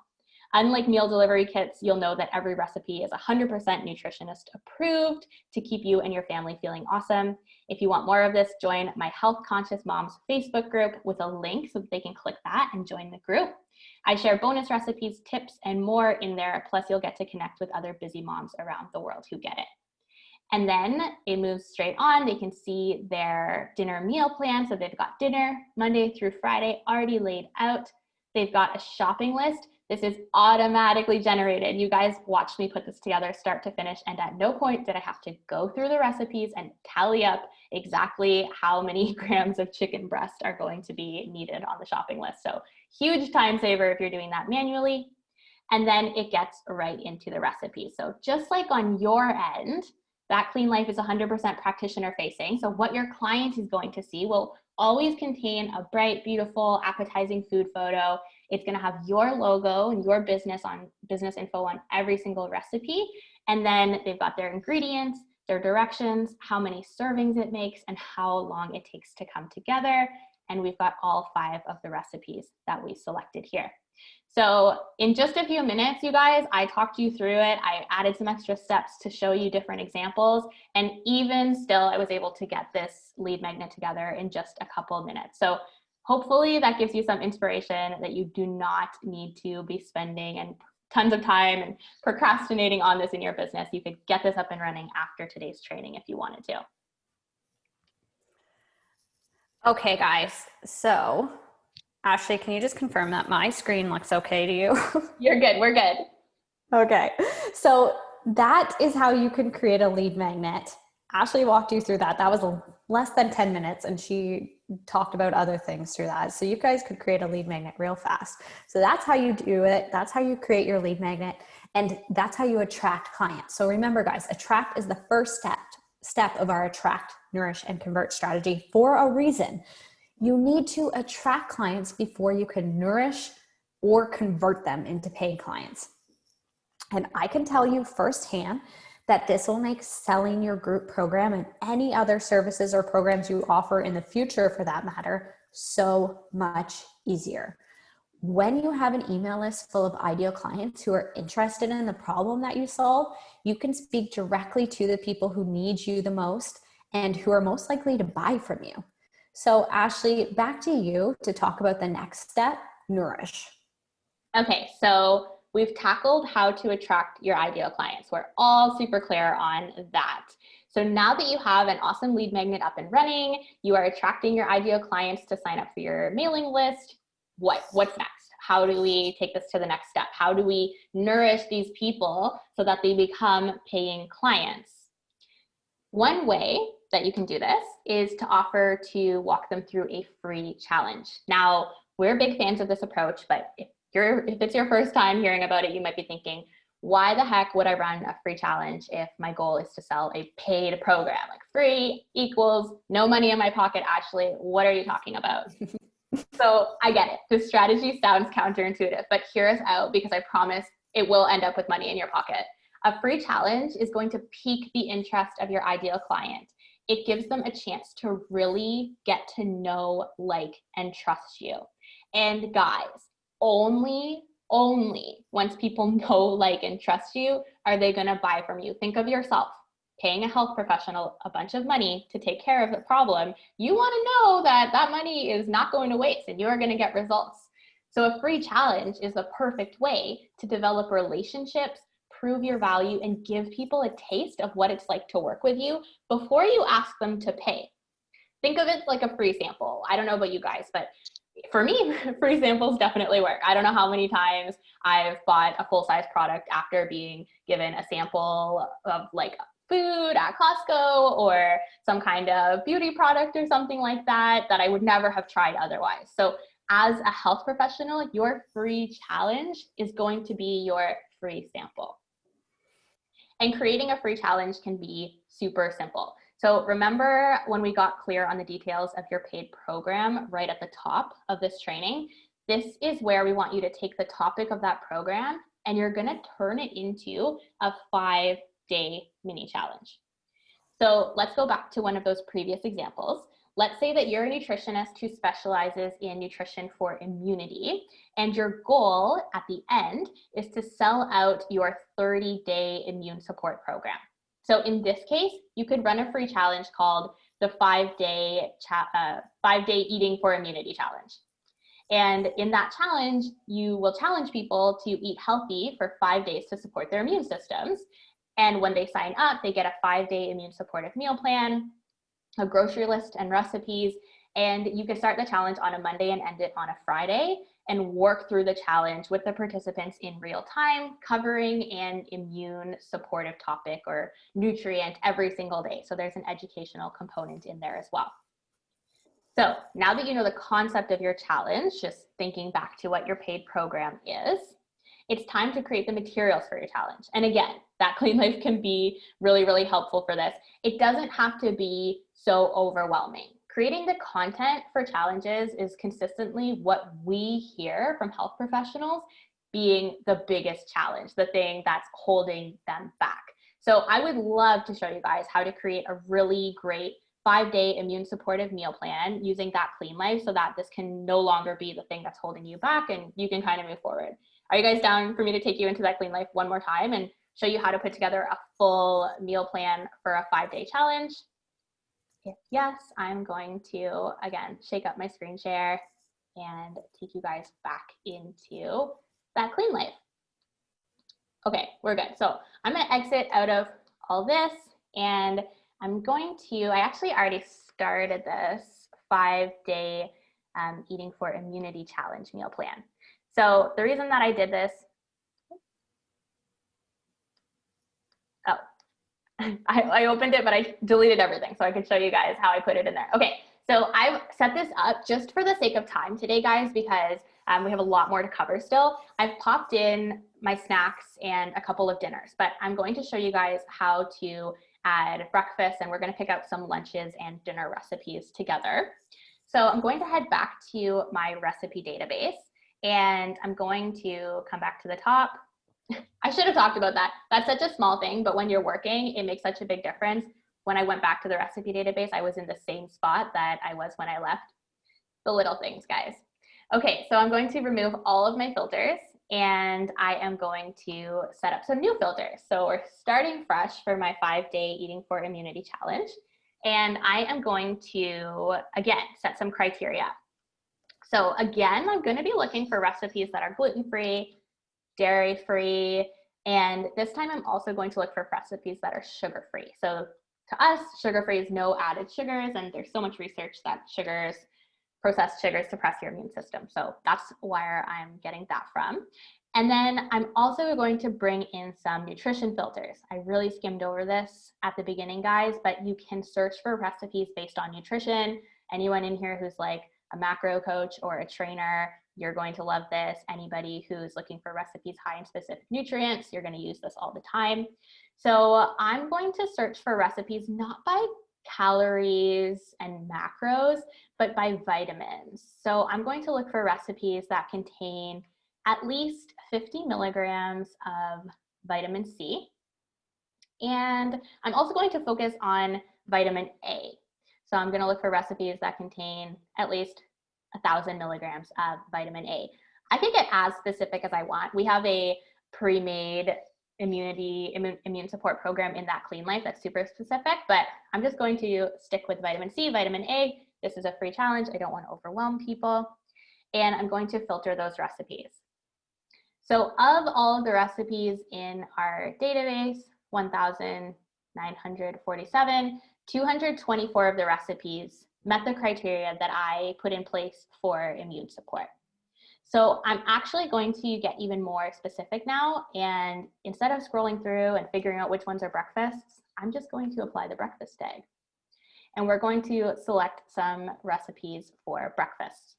[SPEAKER 2] Unlike meal delivery kits, you'll know that every recipe is 100% nutritionist approved to keep you and your family feeling awesome. If you want more of this, join my Health Conscious Moms Facebook group with a link so that they can click that and join the group. I share bonus recipes, tips, and more in there. Plus, you'll get to connect with other busy moms around the world who get it. And then it moves straight on. They can see their dinner meal plan. So they've got dinner Monday through Friday already laid out. They've got a shopping list. This is automatically generated. You guys watched me put this together start to finish, and at no point did I have to go through the recipes and tally up exactly how many grams of chicken breast are going to be needed on the shopping list. So huge time saver if you're doing that manually. And then it gets right into the recipe. So just like on your end, that Clean Life is 100% practitioner facing. So what your client is going to see will always contain a bright, beautiful, appetizing food photo. It's going to have your logo and your business info on every single recipe. And then they've got their ingredients, their directions, how many servings it makes, and how long it takes to come together. And we've got all 5 of the recipes that we selected here. So in just a few minutes, you guys, I talked you through it. I added some extra steps to show you different examples. And even still, I was able to get this lead magnet together in just a couple of minutes. So hopefully that gives you some inspiration that you do not need to be spending and tons of time and procrastinating on this in your business. You could get this up and running after today's training if you wanted to.
[SPEAKER 1] Okay, guys. So, Ashley, can you just confirm that my screen looks okay to you?
[SPEAKER 2] You're good. We're good.
[SPEAKER 1] Okay. So, that is how you can create a lead magnet. Ashley walked you through that. That was less than 10 minutes, and she talked about other things through that. So, you guys could create a lead magnet real fast. So, that's how you do it. That's how you create your lead magnet. And that's how you attract clients. So, remember, guys, attract is the first step of our attract, nourish, and convert strategy for a reason. You need to attract clients before you can nourish or convert them into paid clients. And I can tell you firsthand that this will make selling your group program and any other services or programs you offer in the future, for that matter, so much easier. When you have an email list full of ideal clients who are interested in the problem that you solve, you can speak directly to the people who need you the most and who are most likely to buy from you. So, Ashley, back to you to talk about the next step, nourish.
[SPEAKER 2] Okay, so we've tackled how to attract your ideal clients. We're all super clear on that. So now that you have an awesome lead magnet up and running, you are attracting your ideal clients to sign up for your mailing list. What's next? How do we take this to the next step? How do we nourish these people so that they become paying clients? One way that you can do this is to offer to walk them through a free challenge. Now, we're big fans of this approach, but if it's your first time hearing about it, you might be thinking, why the heck would I run a free challenge if my goal is to sell a paid program? Like, free equals no money in my pocket. Ashley, what are you talking about? So I get it. This strategy sounds counterintuitive, but hear us out, because I promise it will end up with money in your pocket. A free challenge is going to pique the interest of your ideal client. It gives them a chance to really get to know, like, and trust you. And guys, only once people know, like, and trust you are they going to buy from you. Think of yourself paying a health professional a bunch of money to take care of the problem. You want to know that that money is not going to waste and you're going to get results. So a free challenge is the perfect way to develop relationships, prove your value, and give people a taste of what it's like to work with you before you ask them to pay. Think of it like a free sample. I don't know about you guys, but for me, free samples definitely work. I don't know how many times I've bought a full-size product after being given a sample of, like, food at Costco or some kind of beauty product or something like that I would never have tried otherwise. So as a health professional, your free challenge is going to be your free sample. And creating a free challenge can be super simple. So remember when we got clear on the details of your paid program right at the top of this training? This is where we want you to take the topic of that program and you're going to turn it into a 5-day mini challenge. So let's go back to one of those previous examples. Let's say that you're a nutritionist who specializes in nutrition for immunity, and your goal at the end is to sell out your 30-day immune support program. So in this case, you could run a free challenge called the 5-day eating for immunity challenge. And in that challenge, you will challenge people to eat healthy for 5 days to support their immune systems. And when they sign up, they get a 5-day immune supportive meal plan, a grocery list and recipes, and you can start the challenge on a Monday and end it on a Friday and work through the challenge with the participants in real time, covering an immune supportive topic or nutrient every single day. So there's an educational component in there as well. So now that you know the concept of your challenge, just thinking back to what your paid program is, it's time to create the materials for your challenge. And again, that Clean Life can be really, really helpful for this. It doesn't have to be so overwhelming. Creating the content for challenges is consistently what we hear from health professionals being the biggest challenge, the thing that's holding them back. So I would love to show you guys how to create a really great 5-day immune supportive meal plan using that Clean Life so that this can no longer be the thing that's holding you back and you can kind of move forward. Are you guys down for me to take you into that Clean Life one more time and show you how to put together a full meal plan for a 5-day challenge? If yes, I'm going to, again, shake up my screen share and take you guys back into that Clean Life. Okay, we're good. So I'm going to exit out of all this and I'm going to, I actually already started this 5-day eating for immunity challenge meal plan. So the reason that I did this, I opened it, but I deleted everything so I could show you guys how I put it in there. Okay, so I've set this up just for the sake of time today, guys, because we have a lot more to cover still. I've popped in my snacks and a couple of dinners, but I'm going to show you guys how to add breakfast, and we're going to pick out some lunches and dinner recipes together. So I'm going to head back to my recipe database, and I'm going to come back to the top. I should have talked about that. That's such a small thing, but when you're working, it makes such a big difference. When I went back to the recipe database, I was in the same spot that I was when I left. The little things, guys. Okay, so I'm going to remove all of my filters, and I am going to set up some new filters. So we're starting fresh for my 5-day eating for immunity challenge. And I am going to, again, set some criteria. So again, I'm going to be looking for recipes that are gluten-free, dairy-free, and this time I'm also going to look for recipes that are sugar-free. So to us, sugar-free is no added sugars, and there's so much research that processed sugars suppress your immune system. So that's where I'm getting that from. And then I'm also going to bring in some nutrition filters. I really skimmed over this at the beginning, guys, but you can search for recipes based on nutrition. Anyone in here who's like a macro coach or a trainer, you're going to love this. Anybody who's looking for recipes high in specific nutrients, you're going to use this all the time. So I'm going to search for recipes not by calories and macros, but by vitamins. So I'm going to look for recipes that contain at least 50 milligrams of vitamin C. And I'm also going to focus on vitamin A. So I'm going to look for recipes that contain at least 1,000 milligrams of vitamin A. I can get as specific as I want. We have a pre-made immune support program in That Clean Life that's super specific, but I'm just going to stick with vitamin C, vitamin A. This is a free challenge. I don't want to overwhelm people. And I'm going to filter those recipes. So of all of the recipes in our database, 1,947, 224 of the recipes met the criteria that I put in place for immune support. So I'm actually going to get even more specific now, and instead of scrolling through and figuring out which ones are breakfasts, I'm just going to apply the breakfast tag. And we're going to select some recipes for breakfast.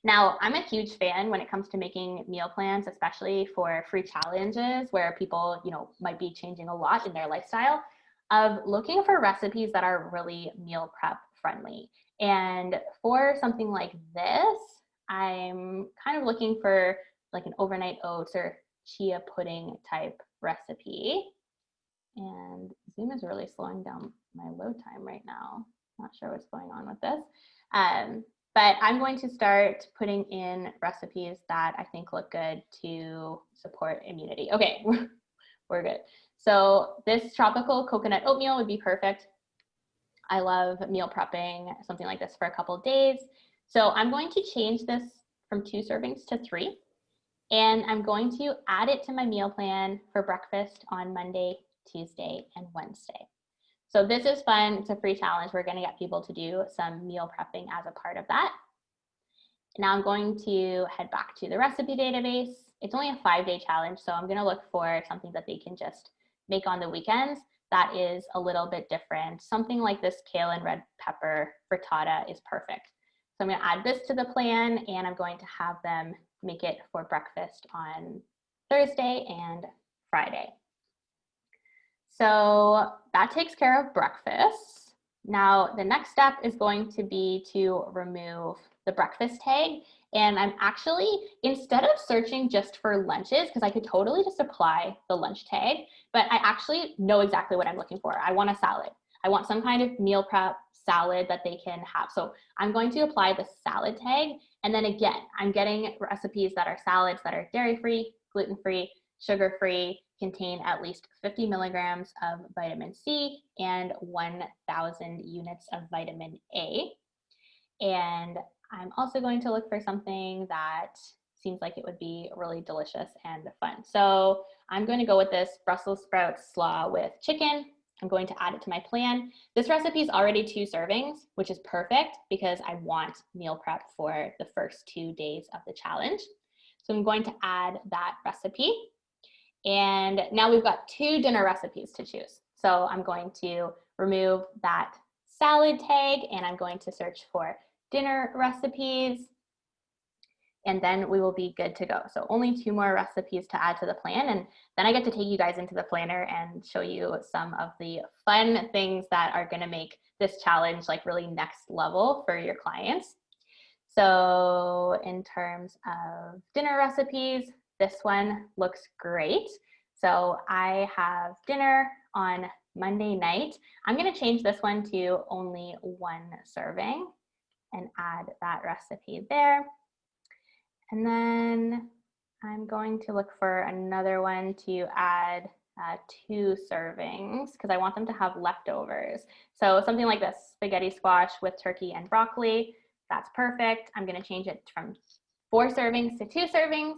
[SPEAKER 2] Now, I'm a huge fan when it comes to making meal plans, especially for free challenges where people, might be changing a lot in their lifestyle, of looking for recipes that are really meal prep friendly. And for something like this, I'm kind of looking for like an overnight oats or chia pudding type recipe. And Zoom is really slowing down my load time right now. Not sure what's going on with this. But I'm going to start putting in recipes that I think look good to support immunity. Okay, we're good. So this tropical coconut oatmeal would be perfect. I love meal prepping something like this for a couple of days. So I'm going to change this from 2 servings to 3. And I'm going to add it to my meal plan for breakfast on Monday, Tuesday, and Wednesday. So this is fun. It's a free challenge. We're going to get people to do some meal prepping as a part of that. Now I'm going to head back to the recipe database. It's only a 5-day challenge, so I'm going to look for something that they can just make on the weekends that is a little bit different. Something like this kale and red pepper frittata is perfect. So I'm going to add this to the plan, and I'm going to have them make it for breakfast on Thursday and Friday. So that takes care of breakfast. Now the next step is going to be to remove the breakfast tag. And I'm actually, instead of searching just for lunches, because I could totally just apply the lunch tag, but I actually know exactly what I'm looking for. I want a salad. I want some kind of meal prep salad that they can have. So I'm going to apply the salad tag. And then again, I'm getting recipes that are salads that are dairy-free, gluten-free, sugar-free, contain at least 50 milligrams of vitamin C and 1,000 units of vitamin A. And I'm also going to look for something that seems like it would be really delicious and fun. So I'm going to go with this Brussels sprout slaw with chicken. I'm going to add it to my plan. This recipe is already 2 servings, which is perfect because I want meal prep for the first 2 days of the challenge. So I'm going to add that recipe. And now we've got 2 dinner recipes to choose. So I'm going to remove that salad tag and I'm going to search for dinner recipes. And then we will be good to go. So only 2 more recipes to add to the plan. And then I get to take you guys into the planner and show you some of the fun things that are gonna make this challenge like really next level for your clients. So in terms of dinner recipes, this one looks great. So I have dinner on Monday night. I'm gonna change this one to only 1 serving and add that recipe there. And then I'm going to look for another one to add 2 servings because I want them to have leftovers. So something like this, spaghetti squash with turkey and broccoli, that's perfect. I'm gonna change it from 4 servings to 2 servings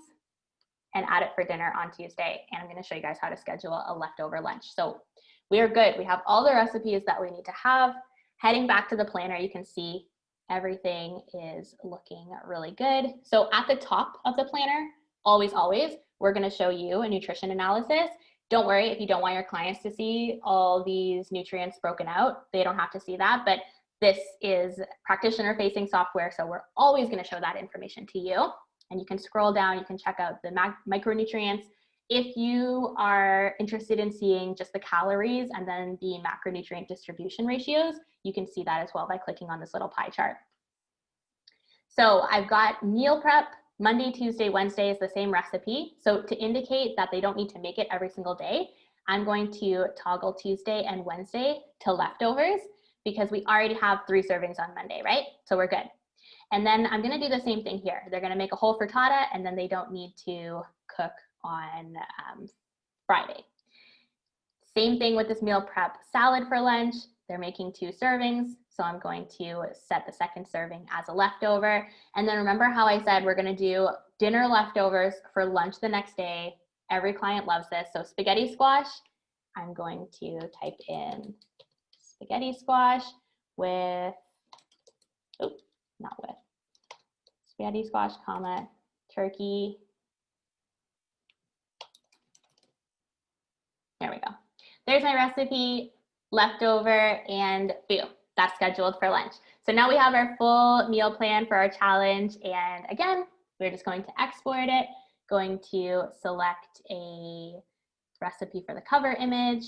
[SPEAKER 2] and add it for dinner on Tuesday. And I'm gonna show you guys how to schedule a leftover lunch. So we are good. We have all the recipes that we need to have. Heading back to the planner, you can see everything is looking really good. So at the top of the planner, always, we're gonna show you a nutrition analysis. Don't worry if you don't want your clients to see all these nutrients broken out. They don't have to see that, but this is practitioner-facing software, so we're always gonna show that information to you. And you can scroll down, you can check out the micronutrients. If you are interested in seeing just the calories and then the macronutrient distribution ratios, you can see that as well by clicking on this little pie chart. So I've got meal prep, Monday, Tuesday, Wednesday is the same recipe. So to indicate that they don't need to make it every single day, I'm going to toggle Tuesday and Wednesday to leftovers because we already have 3 servings on Monday, right? So we're good. And then I'm gonna do the same thing here. They're gonna make a whole frittata and then they don't need to cook on Friday. Same thing with this meal prep salad for lunch. They're making 2 servings. So I'm going to set the second serving as a leftover. And then remember how I said we're gonna do dinner leftovers for lunch the next day. Every client loves this. So spaghetti squash, I'm going to type in spaghetti squash with, spaghetti squash, comma, turkey. There we go. There's my recipe, leftover, and boom, that's scheduled for lunch. So now we have our full meal plan for our challenge. And again, we're just going to export it, going to select a recipe for the cover image.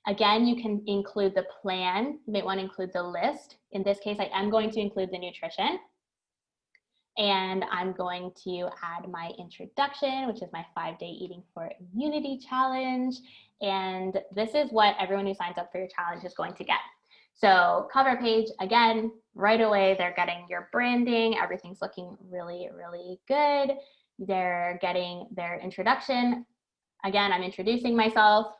[SPEAKER 2] Again, you can include the plan. You might want to include the list. In this case, I am going to include the nutrition. And I'm going to add my introduction, which is my 5-day eating for immunity challenge. And this is what everyone who signs up for your challenge is going to get. So cover page, again, right away, they're getting your branding. Everything's looking really, really good. They're getting their introduction. Again, I'm introducing myself.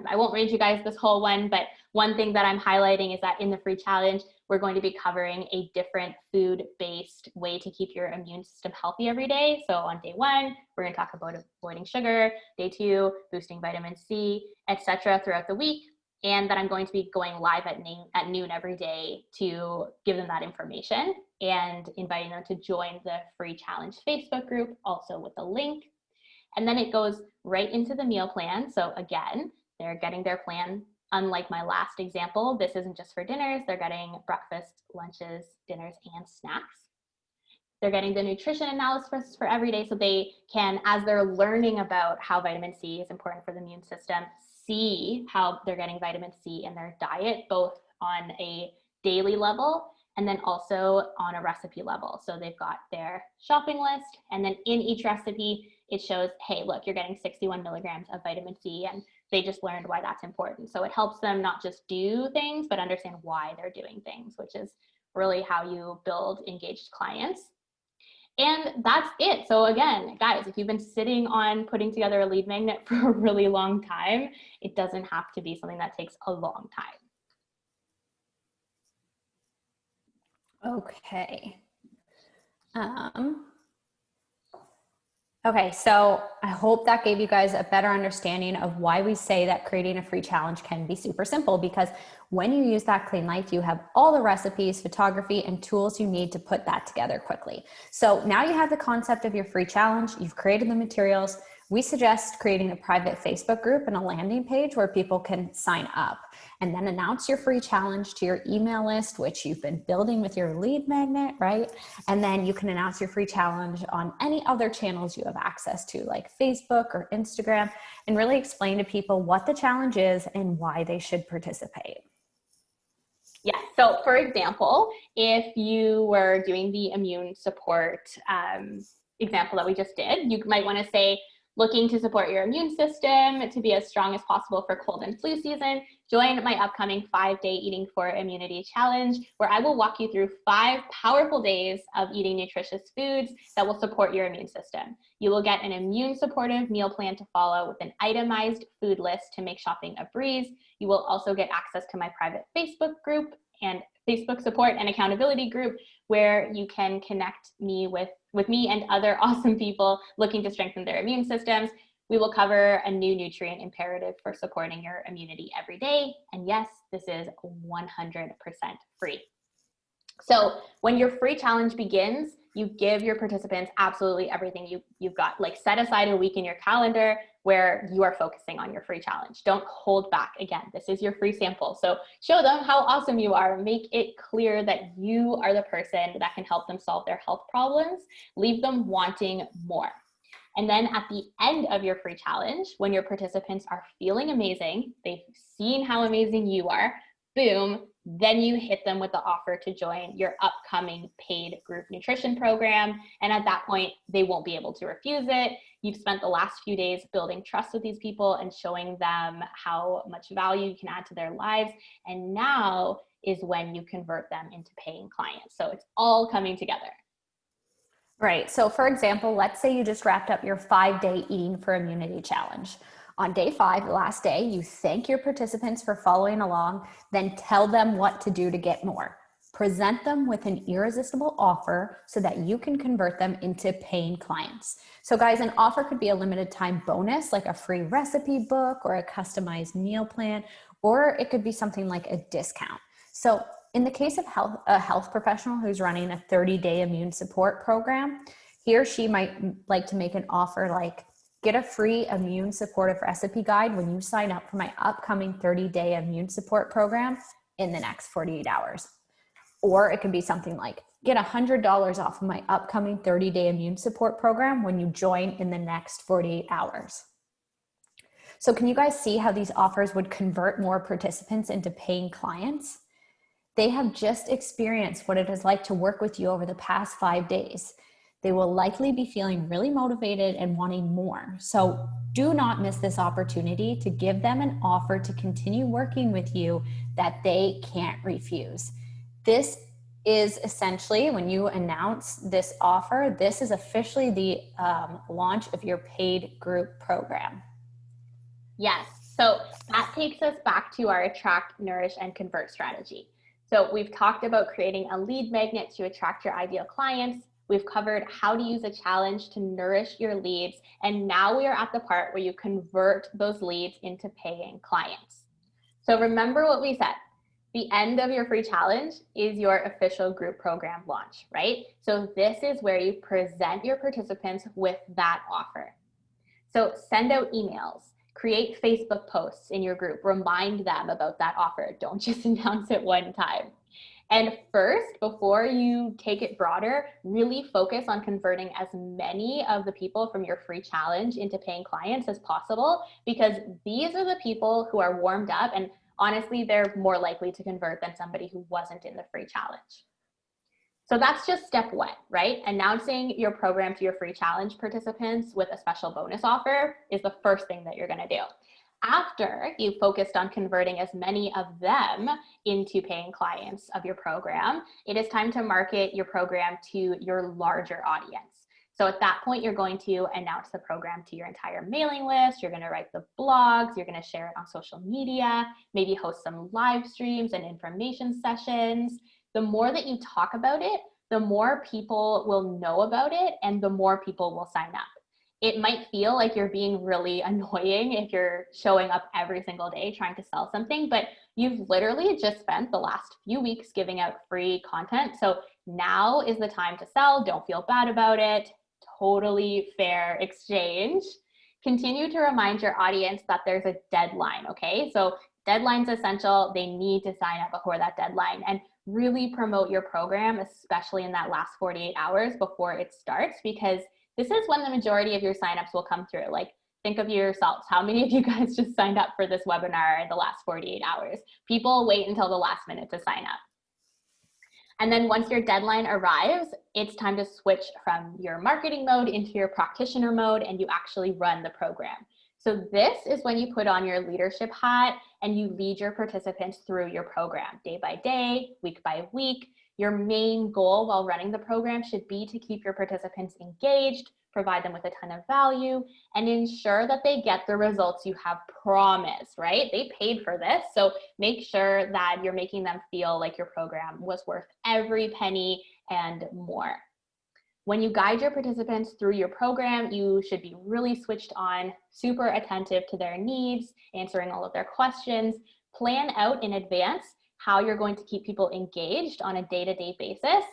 [SPEAKER 2] I won't read you guys this whole one, but one thing that I'm highlighting is that in the free challenge, we're going to be covering a different food-based way to keep your immune system healthy every day. So on day 1, we're going to talk about avoiding sugar, day 2, boosting vitamin C, etc. throughout the week. And that I'm going to be going live at noon every day to give them that information and inviting them to join the free challenge Facebook group, also with a link. And then it goes right into the meal plan. So again, they're getting their plan. Unlike my last example, this isn't just for dinners. They're getting breakfast, lunches, dinners, and snacks. They're getting the nutrition analysis for every day so they can, as they're learning about how vitamin C is important for the immune system, see how they're getting vitamin C in their diet, both on a daily level and then also on a recipe level. So they've got their shopping list, and then in each recipe, it shows, hey, look, you're getting 61 milligrams of vitamin C, and they just learned why that's important. So it helps them not just do things, but understand why they're doing things, which is really how you build engaged clients. And that's it. So again, guys, if you've been sitting on putting together a lead magnet for a really long time, it doesn't have to be something that takes a long time.
[SPEAKER 1] Okay. Okay, so I hope that gave you guys a better understanding of why we say that creating a free challenge can be super simple, because when you use that Clean Life, you have all the recipes, photography, and tools you need to put that together quickly. So now you have the concept of your free challenge, you've created the materials. We suggest creating a private Facebook group and a landing page where people can sign up, and then announce your free challenge to your email list, which you've been building with your lead magnet, right? And then you can announce your free challenge on any other channels you have access to, like Facebook or Instagram, and really explain to people what the challenge is and why they should participate.
[SPEAKER 2] Yeah, so for example, if you were doing the immune support example that we just did, you might want to say, looking to support your immune system to be as strong as possible for cold and flu season, join my upcoming 5-day Eating for Immunity challenge, where I will walk you through 5 powerful days of eating nutritious foods that will support your immune system. You will get an immune supportive meal plan to follow with an itemized food list to make shopping a breeze. You will also get access to my private Facebook group and Facebook support and accountability group, where you can connect me with me and other awesome people looking to strengthen their immune systems. We will cover a new nutrient imperative for supporting your immunity every day. And yes, this is 100% free. So when your free challenge begins, you give your participants absolutely everything you've got. Like, set aside a week in your calendar where you are focusing on your free challenge. Don't hold back. Again, this is your free sample. So show them how awesome you are. Make it clear that you are the person that can help them solve their health problems. Leave them wanting more. And then at the end of your free challenge, when your participants are feeling amazing, they've seen how amazing you are, boom, then you hit them with the offer to join your upcoming paid group nutrition program. And at that point, they won't be able to refuse it. You've spent the last few days building trust with these people and showing them how much value you can add to their lives. And now is when you convert them into paying clients. So it's all coming together.
[SPEAKER 1] Right. So for example, let's say you just wrapped up your 5-day Eating for Immunity challenge. On day 5, the last day, you thank your participants for following along, then tell them what to do to get more. Present them with an irresistible offer so that you can convert them into paying clients. So guys, an offer could be a limited time bonus, like a free recipe book or a customized meal plan, or it could be something like a discount. So in the case of a health professional who's running a 30-day immune support program, he or she might like to make an offer like, get a free immune supportive recipe guide when you sign up for my upcoming 30-day immune support program in the next 48 hours. Or it could be something like, get $100 off of my upcoming 30-day immune support program when you join in the next 48 hours. So can you guys see how these offers would convert more participants into paying clients? They have just experienced what it is like to work with you over the past 5 days. They will likely be feeling really motivated and wanting more. So do not miss this opportunity to give them an offer to continue working with you that they can't refuse. This is essentially, when you announce this offer, this is officially the launch of your paid group program.
[SPEAKER 2] Yes. So that takes us back to our attract, nourish, and convert strategy. So we've talked about creating a lead magnet to attract your ideal clients. We've covered how to use a challenge to nourish your leads. And now we are at the part where you convert those leads into paying clients. So remember what we said. The end of your free challenge is your official group program launch, right? So this is where you present your participants with that offer. So send out emails, create Facebook posts in your group, remind them about that offer. Don't just announce it one time. And first, before you take it broader, really focus on converting as many of the people from your free challenge into paying clients as possible, because these are the people who are warmed up, and honestly, they're more likely to convert than somebody who wasn't in the free challenge. So that's just step 1, right? Announcing your program to your free challenge participants with a special bonus offer is the first thing that you're going to do. After you've focused on converting as many of them into paying clients of your program, it is time to market your program to your larger audience. So at that point, you're going to announce the program to your entire mailing list. You're going to write the blogs. You're going to share it on social media, maybe host some live streams and information sessions. The more that you talk about it, the more people will know about it and the more people will sign up. It might feel like you're being really annoying if you're showing up every single day trying to sell something, but you've literally just spent the last few weeks giving out free content. So now is the time to sell. Don't feel bad about it. Totally fair exchange. Continue to remind your audience that there's a deadline, okay? So deadline's essential. They need to sign up before that deadline, and really promote your program, especially in that last 48 hours before it starts, because this is when the majority of your signups will come through. Like, think of yourselves. How many of you guys just signed up for this webinar in the last 48 hours? People wait until the last minute to sign up. And then once your deadline arrives, it's time to switch from your marketing mode into your practitioner mode, and you actually run the program. So this is when you put on your leadership hat and you lead your participants through your program day by day, week by week. Your main goal while running the program should be to keep your participants engaged, provide them with a ton of value, and ensure that they get the results you have promised, right? They paid for this, so make sure that you're making them feel like your program was worth every penny and more. When you guide your participants through your program, you should be really switched on, super attentive to their needs, answering all of their questions. Plan out in advance how you're going to keep people engaged on a day-to-day basis.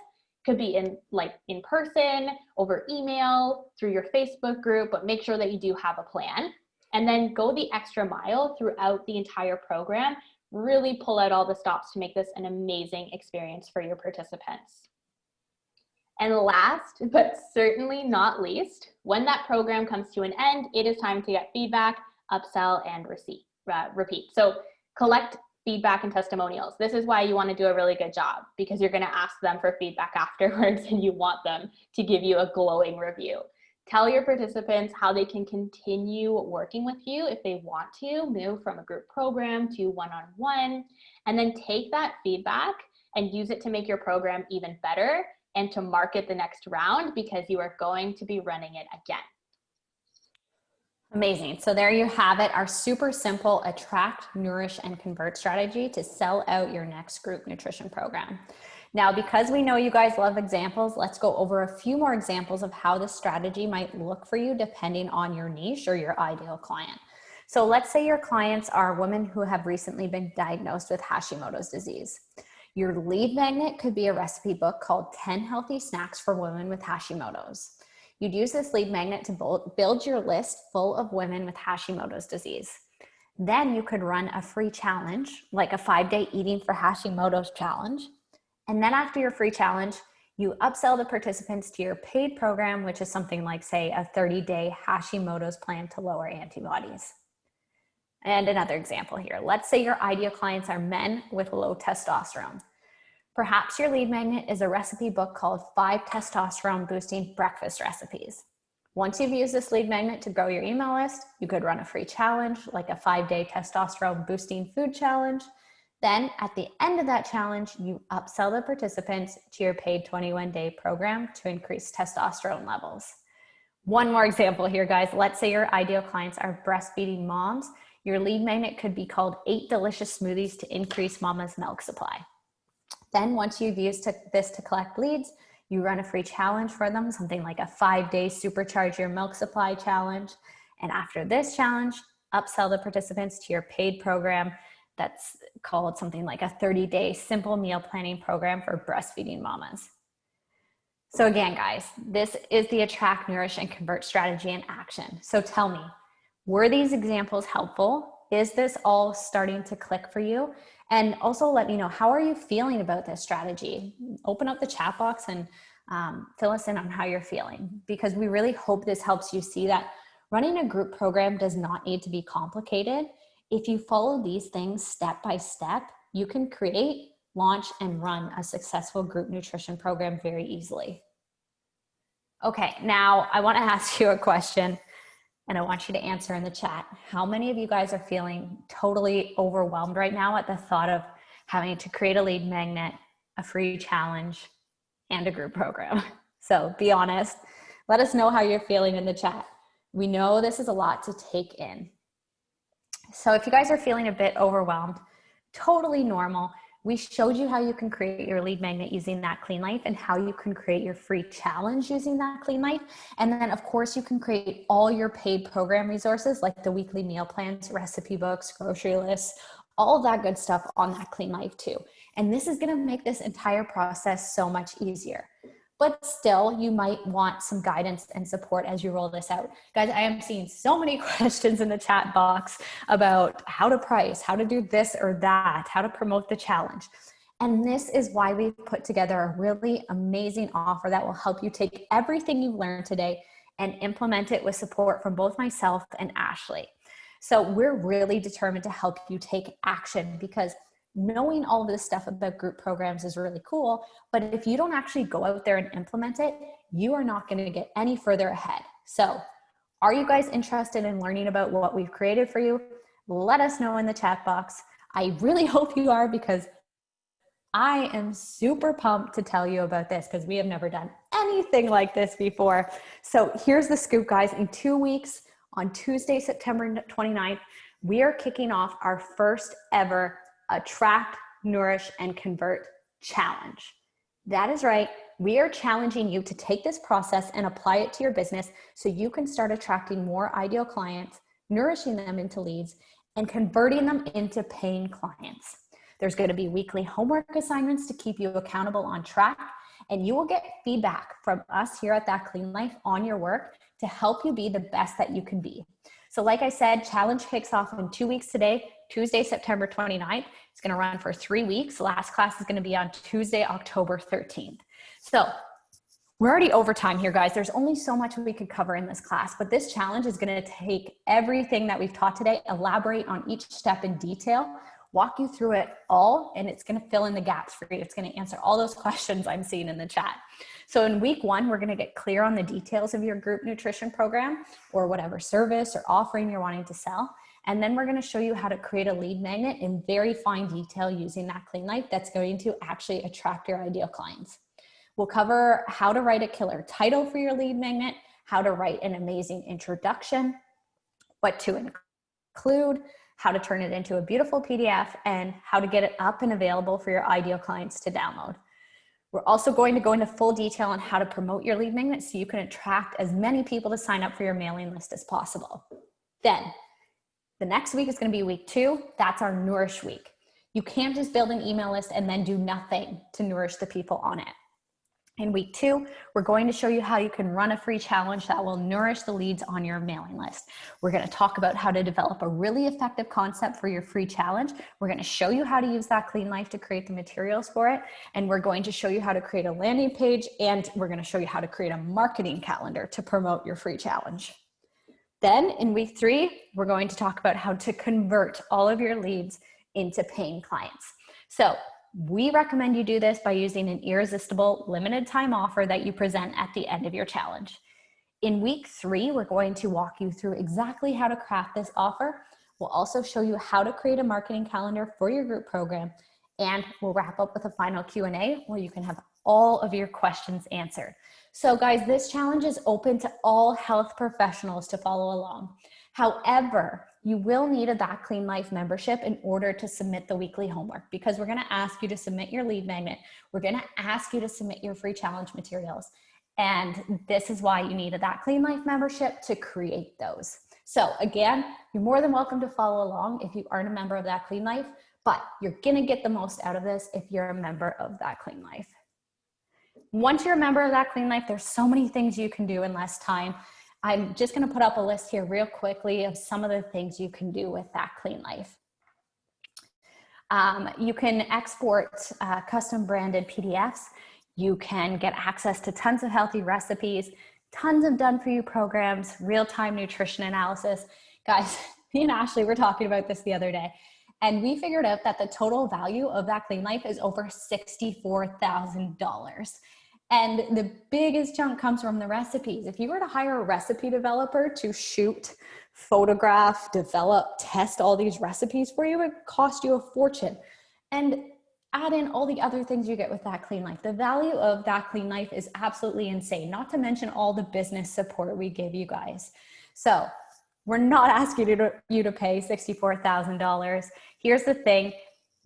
[SPEAKER 2] Could be in person, over email, through your Facebook group, but make sure that you do have a plan. And then go the extra mile throughout the entire program. Really pull out all the stops to make this an amazing experience for your participants. And last, but certainly not least, when that program comes to an end, it is time to get feedback, upsell, and repeat. So collect feedback and testimonials. This is why you want to do a really good job, because you're going to ask them for feedback afterwards and you want them to give you a glowing review. Tell your participants how they can continue working with you if they want to move from a group program to one-on-one, and then take that feedback and use it to make your program even better and to market the next round, because you are going to be running it again.
[SPEAKER 1] Amazing. So there you have it, our super simple attract, nourish, and convert strategy to sell out your next group nutrition program. Now, because we know you guys love examples, let's go over a few more examples of how this strategy might look for you depending on your niche or your ideal client. So let's say your clients are women who have recently been diagnosed with Hashimoto's disease. Your lead magnet could be a recipe book called 10 Healthy Snacks for Women with Hashimoto's. You'd use this lead magnet to build your list full of women with Hashimoto's disease. Then you could run a free challenge, like a 5-day eating for Hashimoto's challenge. And then after your free challenge, you upsell the participants to your paid program, which is something like, say, a 30-day Hashimoto's plan to lower antibodies. And another example here. Let's say your ideal clients are men with low testosterone. Perhaps your lead magnet is a recipe book called 5 Testosterone Boosting Breakfast Recipes. Once you've used this lead magnet to grow your email list, you could run a free challenge, like a 5-day testosterone boosting food challenge. Then at the end of that challenge, you upsell the participants to your paid 21-day program to increase testosterone levels. One more example here, guys. Let's say your ideal clients are breastfeeding moms. Your lead magnet could be called 8 Delicious Smoothies to Increase Mama's Milk Supply. Then once you've used this to collect leads, you run a free challenge for them, something like a 5-day Supercharge Your Milk Supply challenge. And after this challenge, upsell the participants to your paid program that's called something like a 30-day simple meal planning program for breastfeeding mamas. So again, guys, this is the attract, nourish, and convert strategy in action. So tell me, were these examples helpful? Is this all starting to click for you? And also let me know, how are you feeling about this strategy? Open up the chat box and fill us in on how you're feeling, because we really hope this helps you see that running a group program does not need to be complicated. If you follow these things step by step, you can create, launch, and run a successful group nutrition program very easily. Okay, now I want to ask you a question, and I want you to answer in the chat. How many of you guys are feeling totally overwhelmed right now at the thought of having to create a lead magnet, a free challenge, and a group program? So be honest. Let us know how you're feeling in the chat. We know this is a lot to take in. So if you guys are feeling a bit overwhelmed, totally normal. We showed you how you can create your lead magnet using That Clean Life and how you can create your free challenge using That Clean Life. And then of course you can create all your paid program resources like the weekly meal plans, recipe books, grocery lists, all of that good stuff on That Clean Life too. And this is going to make this entire process so much easier. But still, you might want some guidance and support as you roll this out. Guys, I am seeing so many questions in the chat box about how to price, how to do this or that, how to promote the challenge. And this is why we've put together a really amazing offer that will help you take everything you've learned today and implement it with support from both myself and Ashley. So we're really determined to help you take action, because knowing all of this stuff about group programs is really cool, but if you don't actually go out there and implement it, you are not going to get any further ahead. So are you guys interested in learning about what we've created for you? Let us know in the chat box. I really hope you are, because I am super pumped to tell you about this, because we have never done anything like this before. So here's the scoop, guys. In 2 weeks, on Tuesday, September 29th, we are kicking off our first ever Attract, Nourish, and Convert challenge. That is right. We are challenging you to take this process and apply it to your business so you can start attracting more ideal clients, nourishing them into leads, and converting them into paying clients. There's going to be weekly homework assignments to keep you accountable on track, and you will get feedback from us here at That Clean Life on your work to help you be the best that you can be. So like I said, challenge kicks off in 2 weeks today, Tuesday, September 29th. It's going to run for 3 weeks. The last class is going to be on Tuesday, October 13th. So we're already over time here, guys. There's only so much we could cover in this class, but this challenge is going to take everything that we've taught today, elaborate on each step in detail, walk you through it all, and it's going to fill in the gaps for you. It's going to answer all those questions I'm seeing in the chat. So in week 1, we're going to get clear on the details of your group nutrition program or whatever service or offering you're wanting to sell. And then we're going to show you how to create a lead magnet in very fine detail using That Clean Life that's going to actually attract your ideal clients. We'll cover how to write a killer title for your lead magnet, how to write an amazing introduction, what to include, how to turn it into a beautiful PDF, and how to get it up and available for your ideal clients to download. We're also going to go into full detail on how to promote your lead magnet so you can attract as many people to sign up for your mailing list as possible. Then, the next week is going to be week 2. That's our Nourish week. You can't just build an email list and then do nothing to nourish the people on it. In week 2, we're going to show you how you can run a free challenge that will nourish the leads on your mailing list. We're going to talk about how to develop a really effective concept for your free challenge. We're going to show you how to use That Clean Life to create the materials for it. And we're going to show you how to create a landing page. And we're going to show you how to create a marketing calendar to promote your free challenge. Then in week 3, we're going to talk about how to convert all of your leads into paying clients. So we recommend you do this by using an irresistible limited time offer that you present at the end of your challenge. In week 3, we're going to walk you through exactly how to craft this offer. We'll also show you how to create a marketing calendar for your group program, and we'll wrap up with a final Q&A where you can have all of your questions answered. So guys, this challenge is open to all health professionals to follow along. However, you will need a That Clean Life membership in order to submit the weekly homework, because we're going to ask you to submit your lead magnet. We're going to ask you to submit your free challenge materials. And this is why you need a That Clean Life membership to create those. So again, you're more than welcome to follow along if you aren't a member of That Clean Life, but you're going to get the most out of this if you're a member of That Clean Life. Once you're a member of That Clean Life, there's so many things you can do in less time. I'm just going to put up a list here real quickly of some of the things you can do with That Clean Life. You can export custom branded PDFs. You can get access to tons of healthy recipes, tons of done-for-you programs, real-time nutrition analysis. Guys, me and Ashley were talking about this the other day, and we figured out that the total value of That Clean Life is over $64,000. And the biggest chunk comes from the recipes. If you were to hire a recipe developer to shoot, photograph, develop, test all these recipes for you, it would cost you a fortune. And add in all the other things you get with That Clean Life. The value of That Clean Life is absolutely insane, not to mention all the business support we give you guys. So we're not asking you to pay $64,000. Here's the thing.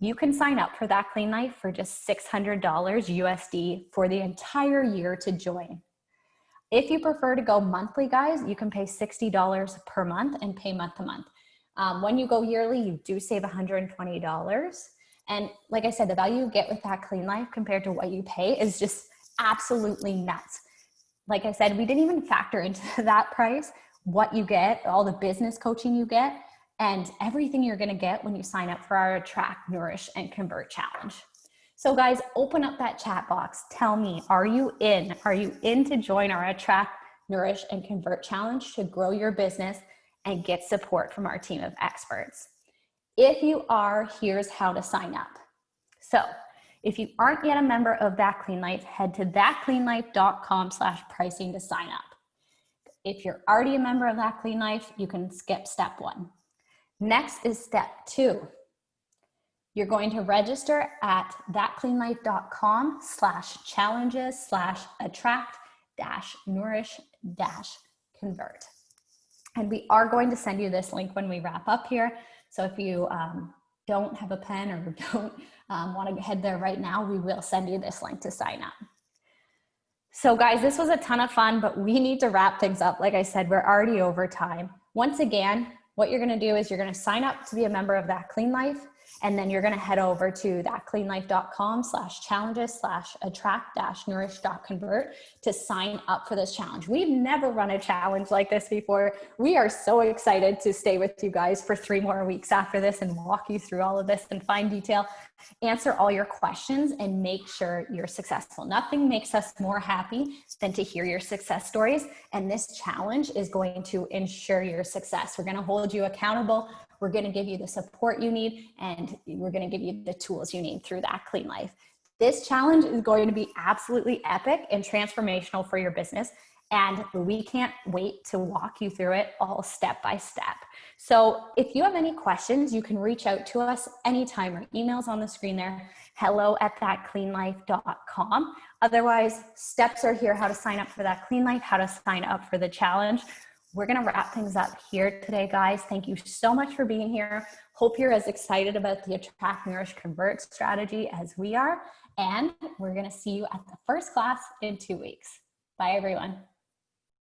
[SPEAKER 1] You can sign up for That Clean Life for just $600 USD for the entire year to join. If you prefer to go monthly, guys, you can pay $60 per month and pay month to month. When you go yearly, you do save $120. And like I said, the value you get with That Clean Life compared to what you pay is just absolutely nuts. Like I said, we didn't even factor into that price what you get, all the business coaching you get, and everything you're gonna get when you sign up for our Attract, Nourish, and Convert Challenge. So guys, open up that chat box. Tell me, are you in? Are you in to join our Attract, Nourish, and Convert Challenge to grow your business and get support from our team of experts? If you are, here's how to sign up. So if you aren't yet a member of That Clean Life, head to thatcleanlife.com/pricing to sign up. If you're already a member of That Clean Life, you can skip step 1. Next is step 2. You're going to register at thatcleanlife.com/challenges/attract-nourish-convert. And we are going to send you this link when we wrap up here. So if you don't have a pen or don't want to head there right now, we will send you this link to sign up. So guys, this was a ton of fun, but we need to wrap things up. Like I said, we're already over time. Once again, what you're going to do is you're going to sign up to be a member of That Clean Life. And then you're going to head over to thatcleanlife.com/challenges/attract-nourish.convert to sign up for this challenge. We've never run a challenge like this before. We are so excited to stay with you guys for 3 more weeks after this and walk you through all of this in fine detail, answer all your questions, and make sure you're successful. Nothing makes us more happy than to hear your success stories. And this challenge is going to ensure your success. We're going to hold you accountable. We're going to give you the support you need, and we're going to give you the tools you need through That Clean Life. This challenge is going to be absolutely epic and transformational for your business, and we can't wait to walk you through it all step by step. So if you have any questions, you can reach out to us anytime. Our email's on the screen there, hello@thatcleanlife.com. Otherwise, steps are here: how to sign up for That Clean Life, how to sign up for the challenge. We're going to wrap things up here today, guys. Thank you so much for being here. Hope you're as excited about the Attract, Nourish, Convert strategy as we are. And we're going to see you at the first class in 2 weeks. Bye, everyone.